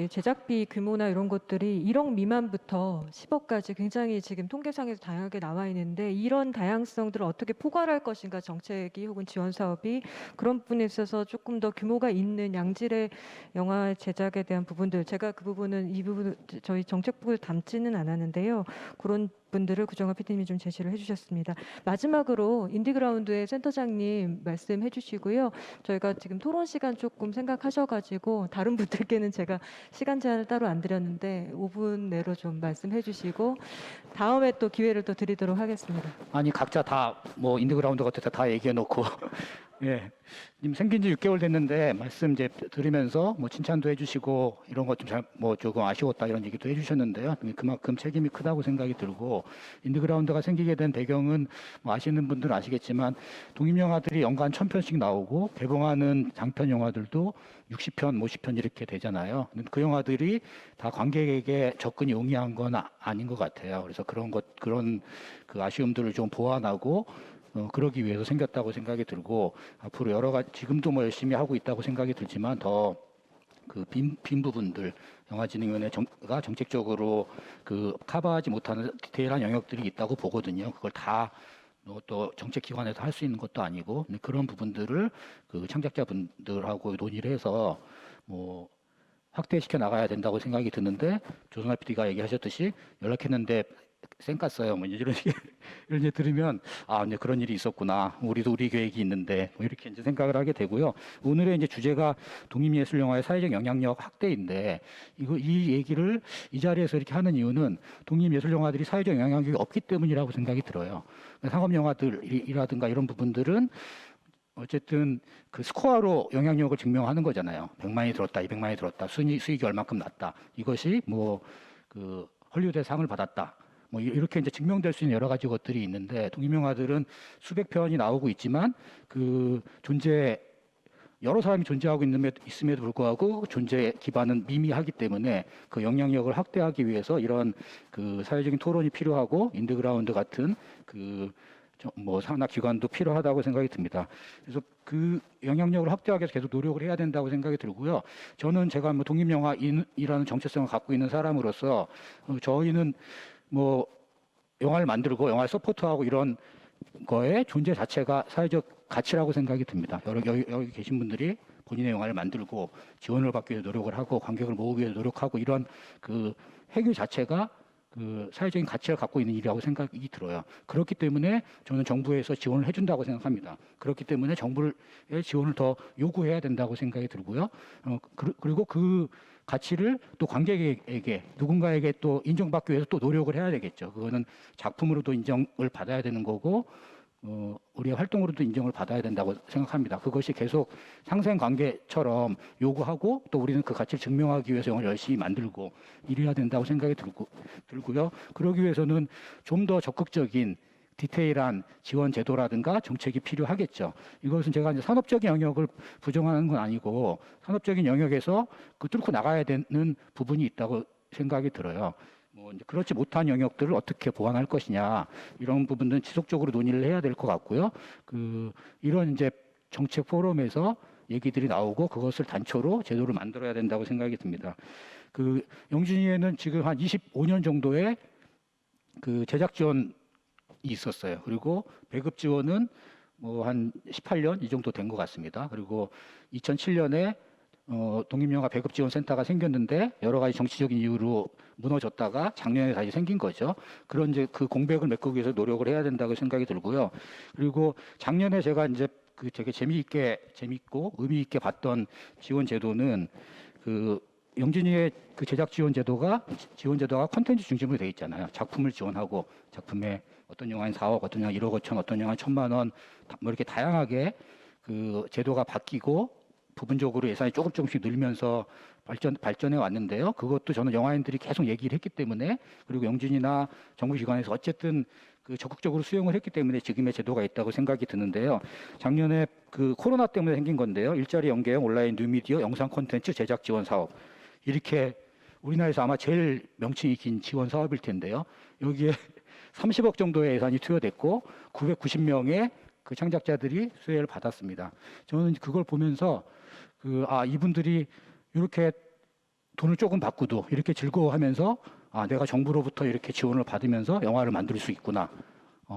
제작비 규모나 이런 것들이 1억 미만부터 10억까지 굉장히 지금 통계상에서 다양하게 나와 있는데 이런 다양성들을 어떻게 포괄할 것인가 정책이 혹은 지원 사업이 그런 부분에 있어서 조금 더 규모가 있는 양질의 영화 제작에 대한 부분들 제가 이 부분을 저희 정책부에 담지는 않았는데요. 그런 분들을 구정화 PD님이 좀 제시를 해주셨습니다. 마지막으로 인디그라운드의 센터장님 말씀해 주시고요. 저희가 지금 토론 시간 조금 생각하셔가지고 다른 분들께는 제가 시간 제한을 따로 안 드렸는데 5분 내로 좀 말씀해 주시고 다음에 또 기회를 또 드리도록 하겠습니다. 아니 각자 다 인디그라운드 같아서 다 얘기해 놓고 예, 님 생긴 지 6개월 됐는데 말씀 이제 들으면서 칭찬도 해주시고 이런 것 좀 조금 아쉬웠다 이런 얘기도 해주셨는데요. 그만큼 책임이 크다고 생각이 들고 인디그라운드가 생기게 된 배경은 아시는 분들은 아시겠지만 독립영화들이 연간 1000편씩 나오고 개봉하는 장편 영화들도 60편, 50편 이렇게 되잖아요. 그 영화들이 다 관객에게 접근이 용이한 건 아닌 것 같아요. 그래서 그런 그 아쉬움들을 좀 보완하고 그러기 위해서 생겼다고 생각이 들고 앞으로 여러 가지 지금도 열심히 하고 있다고 생각이 들지만 더 빈 부분들 영화진흥위원회가 정책적으로 커버하지 못하는 디테일한 영역들이 있다고 보거든요. 그걸 다 또 정책기관에서 할 수 있는 것도 아니고 그런 부분들을 창작자분들하고 논의를 해서 확대시켜 나가야 된다고 생각이 드는데 조선아 PD가 얘기하셨듯이 연락했는데 쌩깠어요. 이런 얘기 들으면 이제 그런 일이 있었구나. 우리도 우리 계획이 있는데 이렇게 이제 생각을 하게 되고요. 오늘의 이제 주제가 독립예술 영화의 사회적 영향력 확대인데 이 얘기를 이 자리에서 이렇게 하는 이유는 독립예술 영화들이 사회적 영향력이 없기 때문이라고 생각이 들어요. 상업 영화들이라든가 이런 부분들은 어쨌든 스코어로 영향력을 증명하는 거잖아요. 100만이 들었다, 200만이 들었다, 수익이 얼만큼 났다. 이것이 헐리우드의 상을 받았다. 이렇게 이제 증명될 수 있는 여러 가지 것들이 있는데 독립영화들은 수백 편이 나오고 있지만 여러 사람이 존재하고 있음에도 불구하고 존재 기반은 미미하기 때문에 그 영향력을 확대하기 위해서 이런 사회적인 토론이 필요하고 인더그라운드 같은 산하 기관도 필요하다고 생각이 듭니다. 그래서 그 영향력을 확대하기 위해서 계속 노력을 해야 된다고 생각이 들고요. 저는 제가 독립영화인이라는 정체성을 갖고 있는 사람으로서 저희는 영화를 만들고 영화를 서포트하고 이런 거에 존재 자체가 사회적 가치라고 생각이 듭니다. 여기 계신 분들이 본인의 영화를 만들고 지원을 받기 위해 노력을 하고 관객을 모으기 위해 노력하고 이런 행위 자체가 사회적인 가치를 갖고 있는 일이라고 생각이 들어요. 그렇기 때문에 저는 정부에서 지원을 해준다고 생각합니다. 그렇기 때문에 정부의 지원을 더 요구해야 된다고 생각이 들고요. 그리고 그 가치를 또 관객에게 누군가에게 또 인정받기 위해서 또 노력을 해야 되겠죠. 그거는 작품으로도 인정을 받아야 되는 거고 우리의 활동으로도 인정을 받아야 된다고 생각합니다. 그것이 계속 상생 관계처럼 요구하고 또 우리는 그 가치를 증명하기 위해서 영화를 열심히 만들고 이래야 된다고 생각이 들고요. 그러기 위해서는 좀 더 적극적인 디테일한 지원 제도라든가 정책이 필요하겠죠. 이것은 제가 이제 산업적인 영역을 부정하는 건 아니고 산업적인 영역에서 그 뚫고 나가야 되는 부분이 있다고 생각이 들어요. 뭐 이제 그렇지 못한 영역들을 어떻게 보완할 것이냐 이런 부분들은 지속적으로 논의를 해야 될 것 같고요. 이런 이제 정책 포럼에서 얘기들이 나오고 그것을 단초로 제도를 만들어야 된다고 생각이 듭니다. 영진이에는 지금 한 25년 정도의 그 제작 지원이 있었어요. 그리고 배급 지원은 뭐 한 18년 이 정도 된 것 같습니다. 그리고 2007년에 독립영화 배급지원센터가 생겼는데 여러 가지 정치적인 이유로 무너졌다가 작년에 다시 생긴 거죠. 그런 이제 그 공백을 메꾸기 위해서 노력을 해야 된다고 생각이 들고요. 그리고 작년에 제가 이제 그 되게 재미있고 의미 있게 봤던 지원 제도는 영진이의 그 제작 지원 제도가 콘텐츠 중심으로 돼 있잖아요. 작품을 지원하고 작품에 어떤 영화는 4억, 어떤 영화 1억 5천, 어떤 영화 1,000만 원, 뭐 이렇게 다양하게 그 제도가 바뀌고 부분적으로 예산이 조금씩 늘면서 발전해 왔는데요. 그것도 저는 영화인들이 계속 얘기를 했기 때문에 그리고 영진이나 정부기관에서 어쨌든 그 적극적으로 수용을 했기 때문에 지금의 제도가 있다고 생각이 드는데요. 작년에 그 코로나 때문에 생긴 건데요. 일자리 연계형 온라인 뉴미디어 영상 콘텐츠 제작 지원 사업 이렇게 우리나라에서 아마 제일 명칭이 긴 지원 사업일 텐데요. 여기에 30억 정도의 예산이 투여됐고 990명의 그 창작자들이 수혜를 받았습니다. 저는 그걸 보면서 이분들이 이렇게 돈을 조금 받고도 이렇게 즐거워하면서 내가 정부로부터 이렇게 지원을 받으면서 영화를 만들 수 있구나.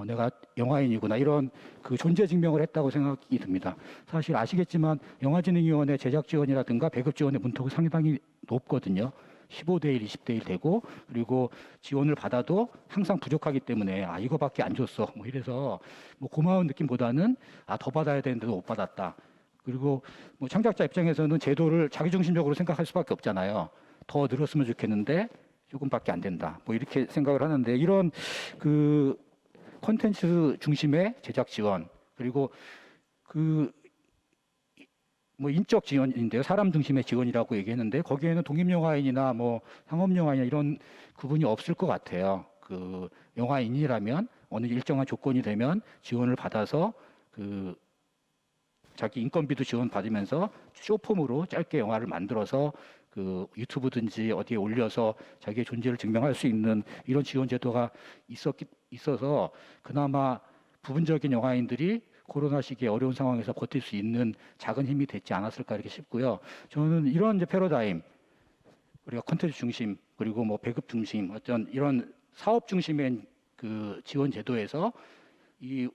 내가 영화인이구나. 이런 그 존재 증명을 했다고 생각이 듭니다. 사실 아시겠지만 영화진흥위원회 제작 지원이라든가 배급 지원의 문턱이 상당히 높거든요. 15대 1, 20대 1 되고 그리고 지원을 받아도 항상 부족하기 때문에 이거밖에 안 줬어. 뭐 이래서 뭐 고마운 느낌보다는 더 받아야 되는데도 못 받았다. 그리고 뭐 창작자 입장에서는 제도를 자기중심적으로 생각할 수밖에 없잖아요. 더 늘었으면 좋겠는데 조금밖에 안 된다. 뭐 이렇게 생각을 하는데 이런 그 콘텐츠 중심의 제작 지원 그리고 뭐 인적 지원인데요. 사람 중심의 지원이라고 얘기했는데 거기에는 독립영화인이나 뭐 상업영화인이나 이런 구분이 없을 것 같아요. 그 영화인이라면 어느 일정한 조건이 되면 지원을 받아서 자기 인건비도 지원받으면서 쇼폼으로 짧게 영화를 만들어서 그 유튜브든지 어디에 올려서 자기의 존재를 증명할 수 있는 이런 지원 제도가 있어서 그나마 부분적인 영화인들이 코로나 시기에 어려운 상황에서 버틸 수 있는 작은 힘이 됐지 않았을까 이렇게 싶고요. 저는 이런 이제 패러다임 우리가 콘텐츠 중심 그리고 뭐 배급 중심 어떤 이런 사업 중심의 그 지원 제도에서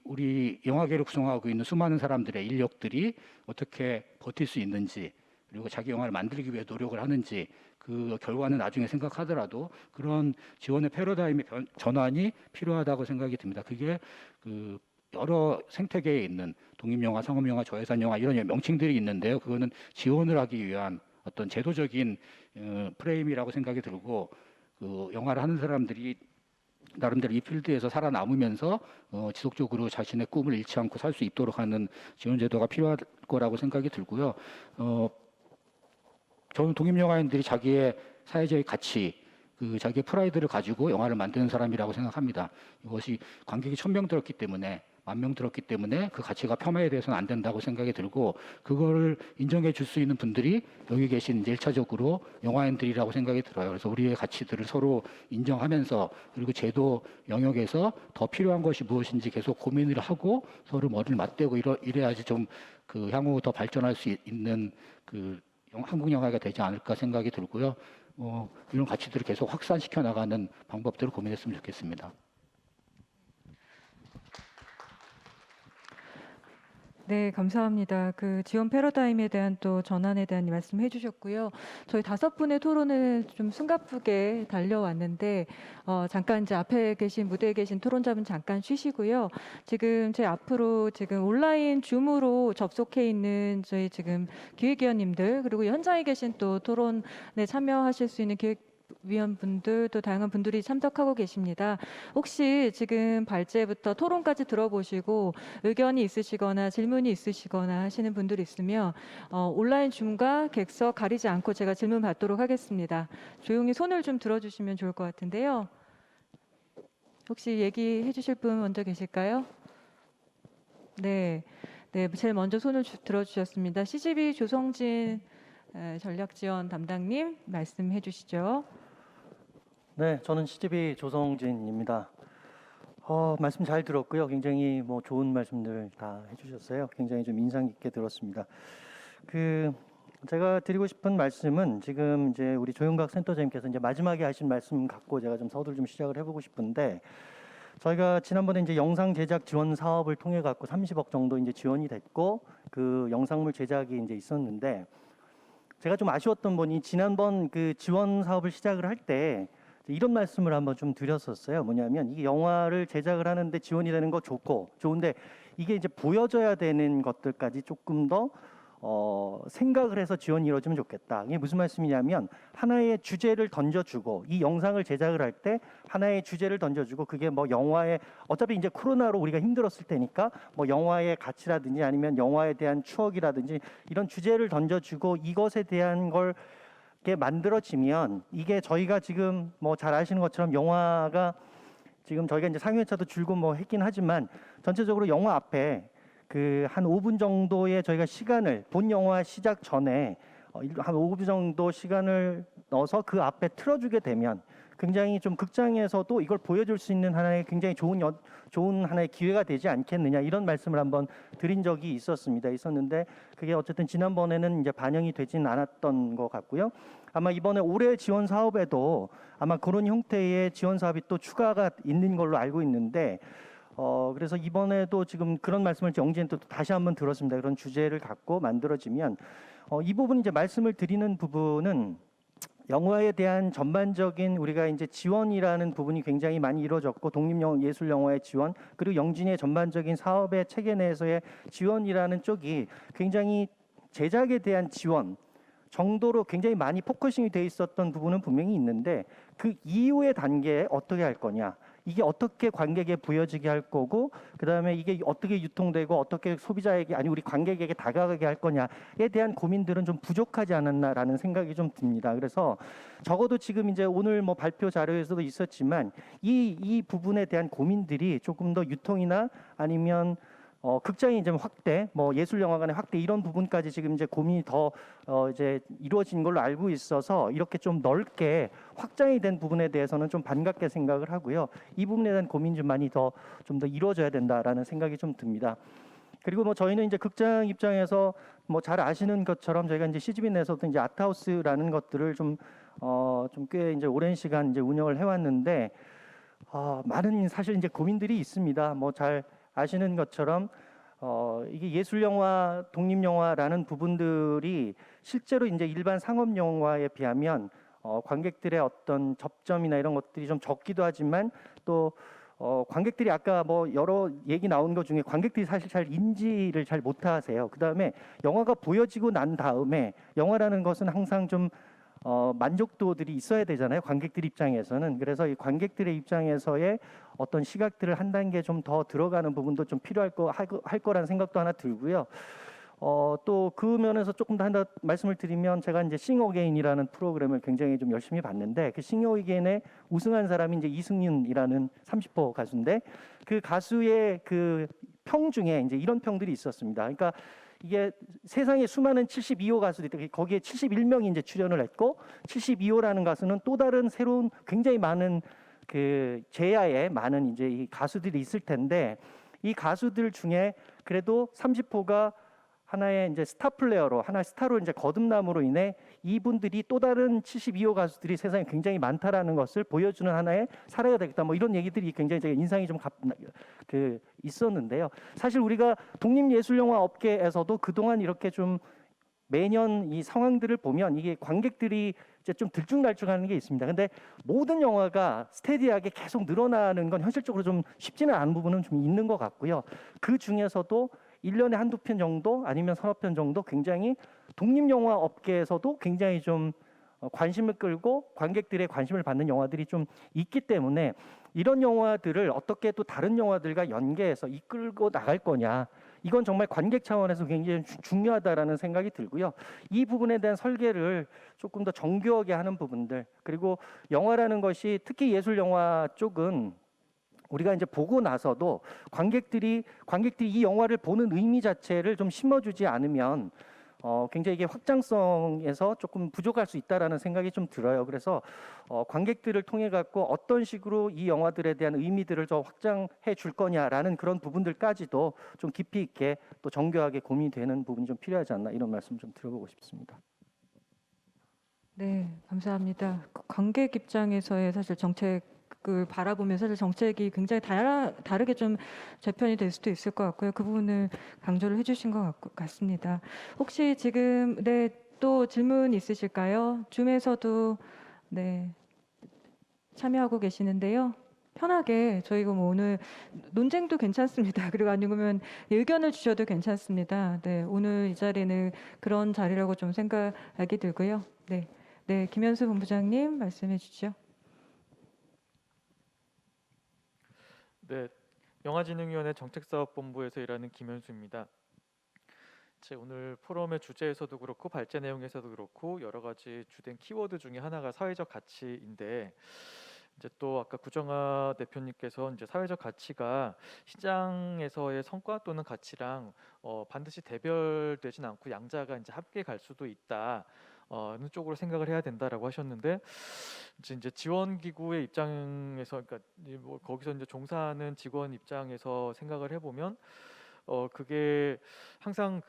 우리 영화계를 구성하고 있는 수많은 사람들의 인력들이 어떻게 버틸 수 있는지 그리고 자기 영화를 만들기 위해 노력을 하는지 그 결과는 나중에 생각하더라도 그런 지원의 패러다임의 전환이 필요하다고 생각이 듭니다. 그게 여러 생태계에 있는 독립영화, 상업영화, 저예산영화 이런 명칭들이 있는데요. 그거는 지원을 하기 위한 어떤 제도적인 프레임이라고 생각이 들고 영화를 하는 사람들이 나름대로 이 필드에서 살아남으면서 지속적으로 자신의 꿈을 잃지 않고 살 수 있도록 하는 지원 제도가 필요할 거라고 생각이 들고요. 저는 독립영화인들이 자기의 사회적인 가치, 자기의 프라이드를 가지고 영화를 만드는 사람이라고 생각합니다. 이것이 관객이 1,000명 들었기 때문에 10,000명 들었기 때문에 그 가치가 폄하돼서는 안 된다고 생각이 들고 그거를 인정해 줄 수 있는 분들이 여기 계신 이제 1차적으로 영화인들이라고 생각이 들어요. 그래서 우리의 가치들을 서로 인정하면서 그리고 제도 영역에서 더 필요한 것이 무엇인지 계속 고민을 하고 서로 머리를 맞대고 이래야지 좀 향후 더 발전할 수 있는 한국 영화가 되지 않을까 생각이 들고요. 이런 가치들을 계속 확산시켜 나가는 방법들을 고민했으면 좋겠습니다. 네, 감사합니다. 그 지원 패러다임에 대한 또 전환에 대한 말씀해 주셨고요. 저희 5분의 토론을 좀 숨가쁘게 달려왔는데 잠깐 이제 앞에 계신 무대에 계신 토론자분 잠깐 쉬시고요. 지금 제 앞으로 지금 온라인 줌으로 접속해 있는 저희 지금 기획위원님들 그리고 현장에 계신 또 토론에 참여하실 수 있는 위원분들 또 다양한 분들이 참석하고 계십니다. 혹시 지금 발제부터 토론까지 들어보시고 의견이 있으시거나 질문이 있으시거나 하시는 분들 있으면 온라인 줌과 객석 가리지 않고 제가 질문 받도록 하겠습니다. 조용히 손을 좀 들어주시면 좋을 것 같은데요. 혹시 얘기해 주실 분 먼저 계실까요? 네, 제일 먼저 손을 들어주셨습니다. CGV 조성진 전략지원 담당님 말씀해 주시죠. 네, 저는 CGV 조성진입니다. 말씀 잘 들었고요. 굉장히 뭐 좋은 말씀들 다 해주셨어요. 굉장히 좀 인상 깊게 들었습니다. 제가 드리고 싶은 말씀은 지금 이제 우리 조영각 센터장님께서 이제 마지막에 하신 말씀 갖고 제가 좀 서두를 좀 시작을 해보고 싶은데, 저희가 지난번에 이제 영상 제작 지원 사업을 통해 갖고 30억 정도 이제 지원이 됐고, 그 영상물 제작이 이제 있었는데, 제가 좀 아쉬웠던 분이 지난번 그 지원 사업을 시작을 할 때 이런 말씀을 한번 좀 드렸었어요. 뭐냐면 이게 영화를 제작을 하는데 지원이 되는 거 좋은데 이게 이제 보여져야 되는 것들까지 조금 더 생각을 해서 지원이 이루어지면 좋겠다. 이게 무슨 말씀이냐면 하나의 주제를 던져주고 이 영상을 제작을 할 때 하나의 주제를 던져주고 그게 뭐 영화의 어차피 이제 코로나로 우리가 힘들었을 때니까 뭐 영화의 가치라든지 아니면 영화에 대한 추억이라든지 이런 주제를 던져주고 이것에 대한 걸 이렇게 만들어지면 이게 저희가 지금 뭐 잘 아시는 것처럼 영화가 지금 저희가 이제 상회차도 줄고 뭐 했긴 하지만 전체적으로 영화 앞에 그 한 5분 정도의 저희가 시간을 본 영화 시작 전에 한 5분 정도 시간을 넣어서 그 앞에 틀어주게 되면 굉장히 좀 극장에서도 이걸 보여줄 수 있는 하나의 굉장히 좋은 하나의 기회가 되지 않겠느냐 이런 말씀을 한번 드린 적이 있었는데 그게 어쨌든 지난번에는 이제 반영이 되진 않았던 것 같고요. 아마 이번에 올해 지원 사업에도 아마 그런 형태의 지원 사업이 또 추가가 있는 걸로 알고 있는데 그래서 이번에도 지금 그런 말씀을 영진이 또 다시 한번 들었습니다. 그런 주제를 갖고 만들어지면 이 부분 이제 말씀을 드리는 부분은 영화에 대한 전반적인 우리가 이제 지원이라는 부분이 굉장히 많이 이루어졌고 독립예술영화의 지원 그리고 영진의 전반적인 사업의 체계 내에서의 지원이라는 쪽이 굉장히 제작에 대한 지원 정도로 굉장히 많이 포커싱이 돼 있었던 부분은 분명히 있는데 그 이후의 단계에 어떻게 할 거냐 이게 어떻게 관객에 보여지게 할 거고 그다음에 이게 어떻게 유통되고 어떻게 소비자에게 아니 우리 관객에게 다가가게 할 거냐에 대한 고민들은 좀 부족하지 않았나라는 생각이 좀 듭니다. 그래서 적어도 지금 이제 오늘 뭐 발표 자료에서도 있었지만 이 부분에 대한 고민들이 조금 더 유통이나 아니면 극장의 이제 확대, 뭐 예술영화관의 확대 이런 부분까지 지금 이제 고민이 더 이제 이루어진 걸로 알고 있어서 이렇게 좀 넓게 확장이 된 부분에 대해서는 좀 반갑게 생각을 하고요. 이 부분에 대한 고민 좀 많이 좀 더 이루어져야 된다라는 생각이 좀 듭니다. 그리고 뭐 저희는 이제 극장 입장에서 뭐 잘 아시는 것처럼 저희가 이제 CGV 내에서도 이제 아트하우스라는 것들을 좀 꽤 이제 오랜 시간 이제 운영을 해왔는데 많은 사실 이제 고민들이 있습니다. 뭐 잘 아시는 것처럼 이게 예술영화, 독립영화라는 부분들이 실제로 이제 일반 상업영화에 비하면 관객들의 어떤 접점이나 이런 것들이 좀 적기도 하지만 또 관객들이 아까 뭐 여러 얘기 나온 것 중에 관객들이 사실 잘 인지를 잘 못하세요. 그 다음에 영화가 보여지고 난 다음에 영화라는 것은 항상 좀 만족도들이 있어야 되잖아요. 관객들 입장에서는. 그래서 이 관객들의 입장에서의 어떤 시각들을 한 단계 좀 더 들어가는 부분도 좀 필요할 거라는 생각도 하나 들고요. 또 그 면에서 조금 더 하나 말씀을 드리면 제가 이제 싱 어게인이라는 프로그램을 굉장히 좀 열심히 봤는데 그 싱 어게인에 우승한 사람이 이제 이승윤이라는 30호 가수인데 그 가수의 그 평 중에 이제 이런 평들이 있었습니다. 그러니까 이게 세상에 수많은 72호 가수들이 거기에 71명이 이제 출연을 했고 72호라는 가수는 또 다른 새로운 굉장히 많은 그 제야의 많은 이제 이 가수들이 있을 텐데 이 가수들 중에 그래도 30호가 하나의 이제 스타 플레이어로 하나의 스타로 이제 거듭남으로 인해 이분들이 또 다른 72호 가수들이 세상에 굉장히 많다라는 것을 보여주는 하나의 사례가 되겠다. 뭐 이런 얘기들이 굉장히 제가 인상이 좀 있었는데요. 사실 우리가 독립예술영화 업계에서도 그동안 이렇게 좀 매년 이 상황들을 보면 이게 관객들이 이제 좀 들쭉날쭉하는 게 있습니다. 근데 모든 영화가 스테디하게 계속 늘어나는 건 현실적으로 좀 쉽지는 않은 부분은 좀 있는 것 같고요. 그 중에서도 1년에 한두 편 정도 아니면 서너 편 정도 굉장히 독립영화 업계에서도 굉장히 좀 관심을 끌고 관객들의 관심을 받는 영화들이 좀 있기 때문에 이런 영화들을 어떻게 또 다른 영화들과 연계해서 이끌고 나갈 거냐, 이건 정말 관객 차원에서 굉장히 중요하다라는 생각이 들고요. 이 부분에 대한 설계를 조금 더 정교하게 하는 부분들, 그리고 영화라는 것이 특히 예술 영화 쪽은 우리가 이제 보고 나서도 관객들이 이 영화를 보는 의미 자체를 좀 심어주지 않으면 굉장히 이게 확장성에서 조금 부족할 수 있다라는 생각이 좀 들어요. 그래서 관객들을 통해 갖고 어떤 식으로 이 영화들에 대한 의미들을 더 확장해 줄 거냐라는 그런 부분들까지도 좀 깊이 있게 또 정교하게 고민이 되는 부분이 좀 필요하지 않나, 이런 말씀 좀 드려보고 싶습니다. 네, 감사합니다. 그 관객 입장에서의 사실 정책을 바라보면 사실 정책이 굉장히 다르게 좀 재편이 될 수도 있을 것 같고요. 그 부분을 강조를 해주신 것 같습니다. 혹시 지금 또 질문 있으실까요? 줌에서도 참여하고 계시는데요. 편하게 저희가 뭐 오늘 논쟁도 괜찮습니다. 그리고 아니면 의견을 주셔도 괜찮습니다. 네, 오늘 이 자리는 그런 자리라고 좀 생각하게 들고요. 네, 김현수 본부장님 말씀해 주시죠. 네, 영화진흥위원회 정책사업본부에서 일하는 김현수입니다. 오늘 포럼의 주제에서도 그렇고 발제 내용에서도 그렇고 여러 가지 주된 키워드 중에 하나가 사회적 가치인데, 이제 또 아까 구정아 대표님께서 이제 사회적 가치가 시장에서의 성과 또는 가치랑 반드시 대별되진 않고 양자가 이제 함께 갈 수도 있다. 어느 쪽으로 생각을 해야 된다라고 하셨는데, 이제 지원 기구의 입장에서, 그러니까 뭐 거기서 이제 종사하는 직원 입장에서 생각을 해보면, 그게 항상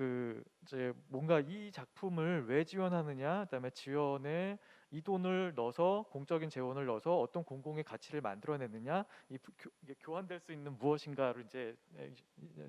이제 뭔가 이 작품을 왜 지원하느냐, 그다음에 지원에 이 돈을 넣어서 공적인 재원을 넣어서 어떤 공공의 가치를 만들어내느냐, 이게 교환될 수 있는 무엇인가로 이제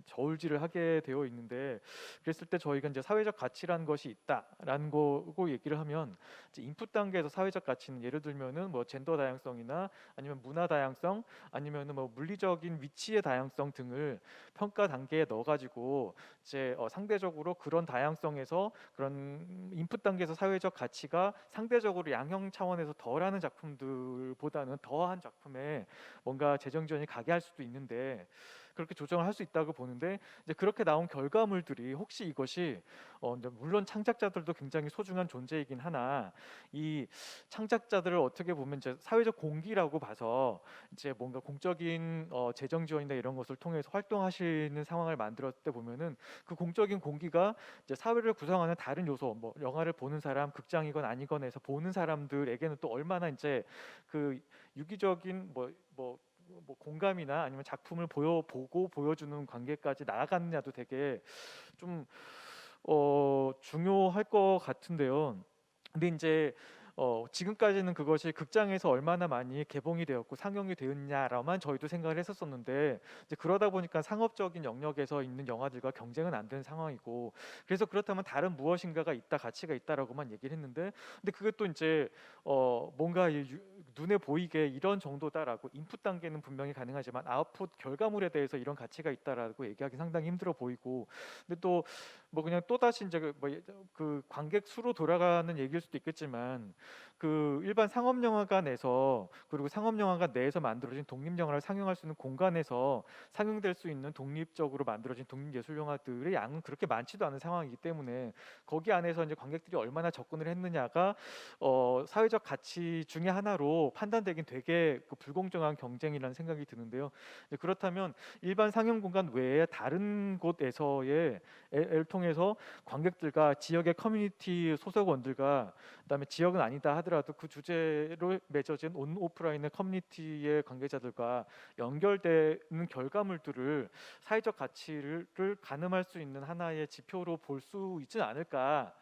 저울질을 하게 되어 있는데, 그랬을 때 저희가 이제 사회적 가치라는 것이 있다라는 거고 얘기를 하면, 이제 인풋 단계에서 사회적 가치는 예를 들면은 뭐 젠더 다양성이나 아니면 문화 다양성, 아니면은 뭐 물리적인 위치의 다양성 등을 평가 단계에 넣어가지고 이제 상대적으로 그런 다양성에서 그런 인풋 단계에서 사회적 가치가 상대적으로 양형 차원에서 덜하는 작품들보다는 더한 작품에 뭔가 재정 지원이 가게 할 수도 있는데, 그렇게 조정을 할 수 있다고 보는데, 이제 그렇게 나온 결과물들이 혹시 이것이 이제 물론 창작자들도 굉장히 소중한 존재이긴 하나, 이 창작자들을 어떻게 보면 이제 사회적 공기라고 봐서 이제 뭔가 공적인 재정 지원이나 이런 것을 통해서 활동하시는 상황을 만들었을 때 보면은, 그 공적인 공기가 이제 사회를 구성하는 다른 요소, 뭐 영화를 보는 사람, 극장이건 아니건 해서 보는 사람들에게는 또 얼마나 이제 그 유기적인 뭐 공감이나 아니면 작품을 보고 보여주는 관계까지 나아가느냐도 되게 좀 중요할 것 같은데요. 근데 이제 지금까지는 그것이 극장에서 얼마나 많이 개봉이 되었고 상영이 되었냐라만 저희도 생각을 했었었는데, 이제 그러다 보니까 상업적인 영역에서 있는 영화들과 경쟁은 안 되는 상황이고, 그래서 그렇다면 다른 무엇인가가 있다, 가치가 있다라고만 얘기를 했는데, 근데 그게 또 이제 뭔가 눈에 보이게 이런 정도다라고 인풋 단계는 분명히 가능하지만 아웃풋 결과물에 대해서 이런 가치가 있다라고 얘기하기 상당히 힘들어 보이고, 근데 또 뭐 그냥 또 다시 이제 그 관객 수로 돌아가는 얘기일 수도 있겠지만, 그 일반 상업 영화관에서, 그리고 상업 영화관 내에서 만들어진 독립 영화를 상영할 수 있는 공간에서 상영될 수 있는 독립적으로 만들어진 독립 예술 영화들의 양은 그렇게 많지도 않은 상황이기 때문에, 거기 안에서 이제 관객들이 얼마나 접근을 했느냐가 사회적 가치 중에 하나로 판단되긴 되게 불공정한 경쟁이라는 생각이 드는데요. 그렇다면 일반 상영 공간 외에 다른 곳에서의 를 통해서 관객들과 지역의 커뮤니티 소속원들과, 그다음에 지역은 아니다 하더라도 그 주제로 맺어진 오프라인의 커뮤니티의 관계자들과 연결되는 결과물들을 사회적 가치를 가늠할 수 있는 하나의 지표로 볼 수 있지는 않을까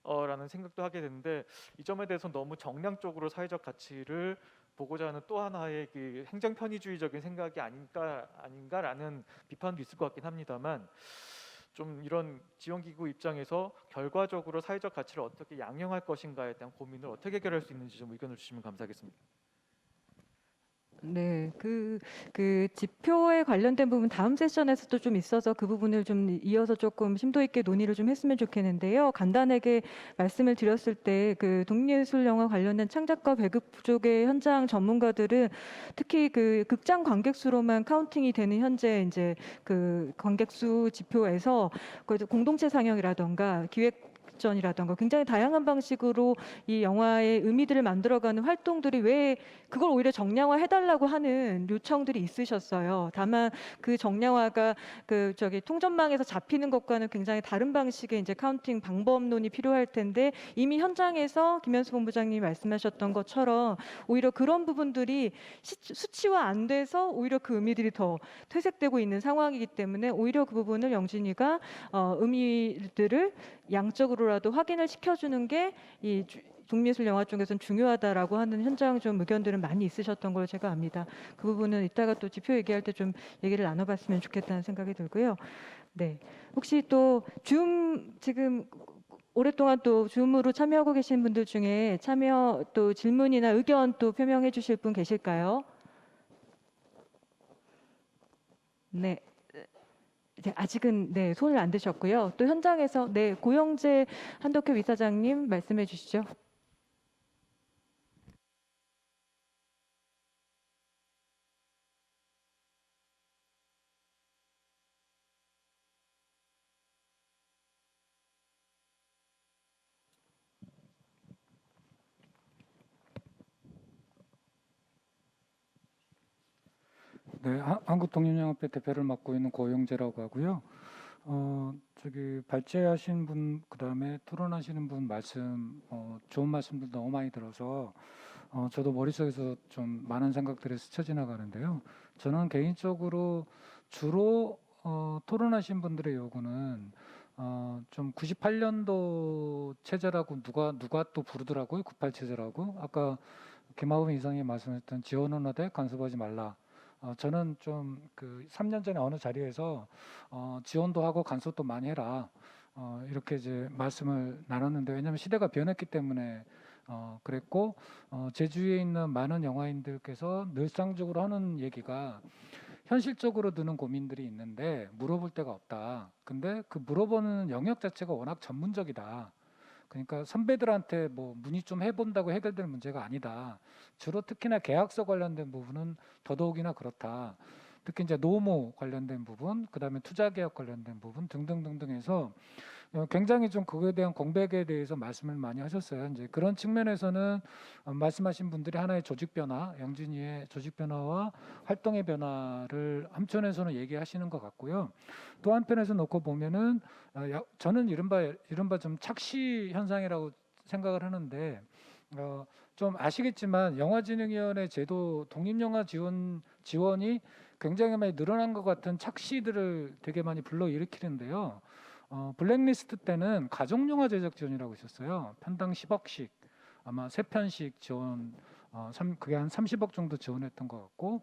라는 생각도 하게 되는데, 이 점에 대해서 너무 정량적으로 사회적 가치를 보고자 하는 또 하나의 그 행정 편의주의적인 생각이 아닌가라는 비판도 있을 것 같긴 합니다만, 좀 이런 지원기구 입장에서 결과적으로 사회적 가치를 어떻게 양형할 것인가에 대한 고민을 어떻게 해결할 수 있는지 좀 의견을 주시면 감사하겠습니다. 네, 그 지표에 관련된 부분 다음 세션에서도 좀 있어서 그 부분을 좀 이어서 조금 심도 있게 논의를 좀 했으면 좋겠는데요. 간단하게 말씀을 드렸을 때 그 독립예술 영화 관련된 창작과 배급 부족의 현장 전문가들은 특히 그 극장 관객 수로만 카운팅이 되는 현재 이제 그 관객 수 지표에서 그 공동체 상영이라던가 기획 전이라던가 굉장히 다양한 방식으로 이 영화의 의미들을 만들어가는 활동들이 왜 그걸 오히려 정량화 해달라고 하는 요청들이 있으셨어요. 다만 그 정량화가 그 저기 통전망에서 잡히는 것과는 굉장히 다른 방식의 이제 카운팅 방법론이 필요할 텐데 이미 현장에서 김현수 본부장님이 말씀하셨던 것처럼 오히려 그런 부분들이 수치화 안 돼서 오히려 그 의미들이 더 퇴색되고 있는 상황이기 때문에 오히려 그 부분을 영진이가 의미들을 양적으로라도 확인을 시켜주는 게 이 독립예술 영화 쪽에서는 중요하다라고 하는 현장 좀 의견들은 많이 있으셨던 걸로 제가 압니다. 그 부분은 이따가 또 지표 얘기할 때 좀 얘기를 나눠봤으면 좋겠다는 생각이 들고요. 네, 혹시 또 줌 지금 오랫동안 또 줌으로 참여하고 계신 분들 중에 참여 또 질문이나 의견 또 표명해 주실 분 계실까요? 네. 이제 아직은 네, 손을 안 드셨고요. 또 현장에서 네, 고영재 한덕협 이사장님 말씀해 주시죠. 네, 한국독립영화협회 대표를 맡고 있는 고영재라고 하고요. 저기 발제하신 분, 그다음에 토론하시는 분 말씀, 좋은 말씀들 너무 많이 들어서 저도 머릿속에서 좀 많은 생각들이 스쳐 지나가는데요. 저는 개인적으로 주로 토론하신 분들의 요구는 좀 98년도 체제라고 누가 또 부르더라고요. 98 체제라고. 아까 김하범 이사님이 말씀하셨던 지원은 하되 간섭하지 말라. 저는 좀 그 3년 전에 어느 자리에서 지원도 하고 간섭도 많이 해라. 이렇게 이제 말씀을 나눴는데 왜냐하면 시대가 변했기 때문에 그랬고 제 주위에 있는 많은 영화인들께서 늘상적으로 하는 얘기가 현실적으로 드는 고민들이 있는데 물어볼 데가 없다. 근데 그 물어보는 영역 자체가 워낙 전문적이다. 그러니까 선배들한테 뭐 문의 좀 해본다고 해결될 문제가 아니다. 주로 특히나 계약서 관련된 부분은 더더욱이나 그렇다. 특히 이제 노무 관련된 부분, 그다음에 투자 계약 관련된 부분 등등등등 해서 굉장히 좀 그거에 대한 공백에 대해서 말씀을 많이 하셨어요. 이제 그런 측면에서는 말씀하신 분들이 하나의 조직 변화, 영진이의 조직 변화와 활동의 변화를 한편에서는 얘기하시는 것 같고요. 또 한편에서 놓고 보면은 저는 이른바 좀 착시 현상이라고 생각을 하는데 좀 아시겠지만 영화진흥위원회 제도 독립영화 지원이 굉장히 많이 늘어난 것 같은 착시들을 되게 많이 불러일으키는데요. 블랙리스트 때는 가족영화 제작 지원이라고 있었어요. 편당 10억씩 아마 3편씩 지원, 그게 한 30억 정도 지원했던 것 같고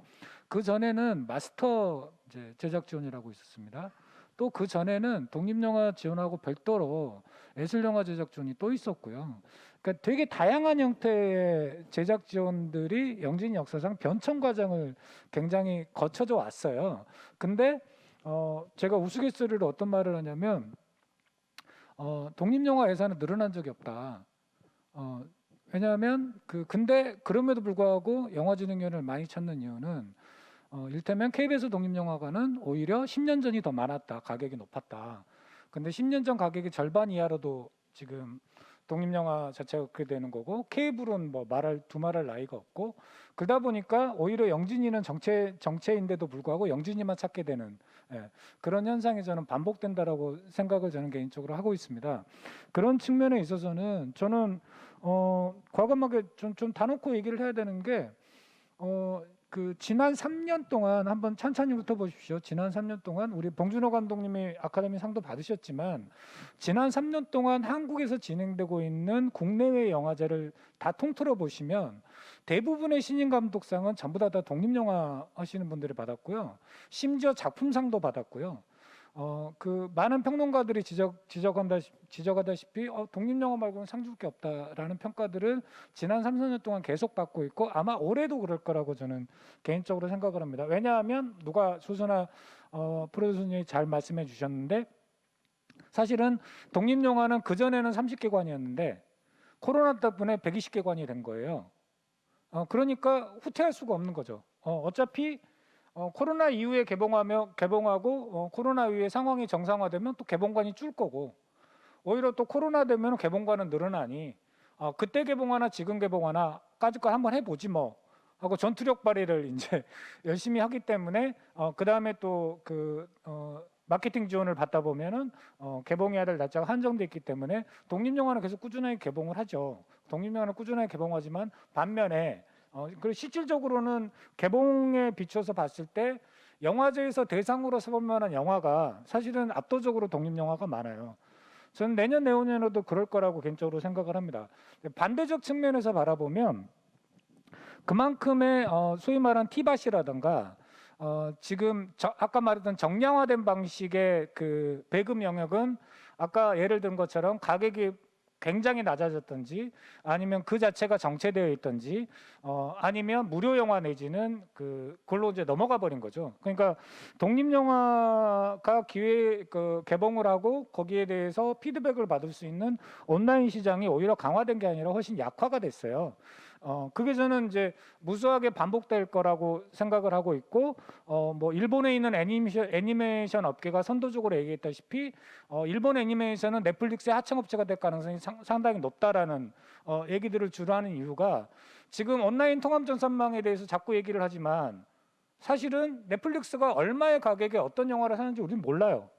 그 전에는 마스터 제작 지원이라고 있었습니다. 또 그 전에는 독립영화 지원하고 별도로 예술영화 제작 지원이 또 있었고요. 그러니까 되게 다양한 형태의 제작 지원들이 영진 역사상 변천 과정을 굉장히 거쳐져 왔어요. 근데 제가 우스갯소리로 어떤 말을 하냐면 독립영화 예산은 늘어난 적이 없다. 왜냐하면 근데 그럼에도 불구하고 영화진흥위원회를 많이 찾는 이유는 일테면 KBS 독립영화관은 오히려 10년 전이 더 많았다. 가격이 높았다. 근데 10년 전 가격이 절반 이하로도 지금 독립영화 자체가 그렇게 되는 거고 케이블은 뭐 두말할 나위가 없고 그러다 보니까 오히려 영진이는 정체인데도 불구하고 영진이만 찾게 되는 그런 현상이 저는 반복된다라고 생각을 저는 개인적으로 하고 있습니다. 그런 측면에 있어서는 저는 과감하게 좀 다놓고 얘기를 해야 되는 게 지난 3년 동안 한번 찬찬히 훑어보십시오. 지난 3년 동안 우리 봉준호 감독님이 아카데미 상도 받으셨지만 지난 3년 동안 한국에서 진행되고 있는 국내외 영화제를 다 통틀어 보시면 대부분의 신인 감독상은 전부 다 독립영화 하시는 분들이 받았고요. 심지어 작품상도 받았고요. 그 많은 평론가들이 지적하다시피 독립영화 말고는 상줄 게 없다라는 평가들을 지난 3, 4년 동안 계속 받고 있고 아마 올해도 그럴 거라고 저는 개인적으로 생각을 합니다. 왜냐하면 누가 수순아 프로듀서님이 잘 말씀해 주셨는데 사실은 독립영화는 그전에는 30개관이었는데 코로나 때문에 120개관이 된 거예요. 그러니까 후퇴할 수가 없는 거죠. 어차피 코로나 이후에 개봉하고 코로나 이후에 상황이 정상화되면 또 개봉관이 줄 거고 오히려 또 코로나 되면 개봉관은 늘어나니 그때 개봉하나 지금 개봉하나 까짓 거 한번 해보지 뭐 하고 전투력 발휘를 이제 열심히 하기 때문에 그 다음에 또 그 마케팅 지원을 받다 보면은 개봉해야 될 날짜가 한정돼 있기 때문에 독립영화는 계속 꾸준하게 개봉을 하죠. 독립영화는 꾸준하게 개봉하지만 반면에 그리고 실질적으로는 개봉에 비춰서 봤을 때 영화제에서 대상으로 서볼 만한 영화가 사실은 압도적으로 독립영화가 많아요. 저는 내년 내후년에도 그럴 거라고 개인적으로 생각을 합니다. 반대적 측면에서 바라보면 그만큼의 소위 말한 티밭이라든가 지금 아까 말했던 정량화된 방식의 그 배급 영역은 아까 예를 든 것처럼 가격이 굉장히 낮아졌든지 아니면 그 자체가 정체되어 있든지 아니면 무료 영화 내지는 그걸로 이제 넘어가 버린 거죠. 그러니까 독립 영화가 개봉을 하고 거기에 대해서 피드백을 받을 수 있는 온라인 시장이 오히려 강화된 게 아니라 훨씬 약화가 됐어요. 그게 저는 이제 무수하게 반복될 거라고 생각을 하고 있고 뭐 일본에 있는 애니메이션 업계가 선도적으로 얘기했다시피 일본 애니메이션은 넷플릭스의 하청업체가 될 가능성이 상당히 높다라는 얘기들을 주로 하는 이유가 지금 온라인 통합 전산망에 대해서 자꾸 얘기를 하지만 사실은 넷플릭스가 얼마의 가격에 어떤 영화를 사는지 우리는 몰라요.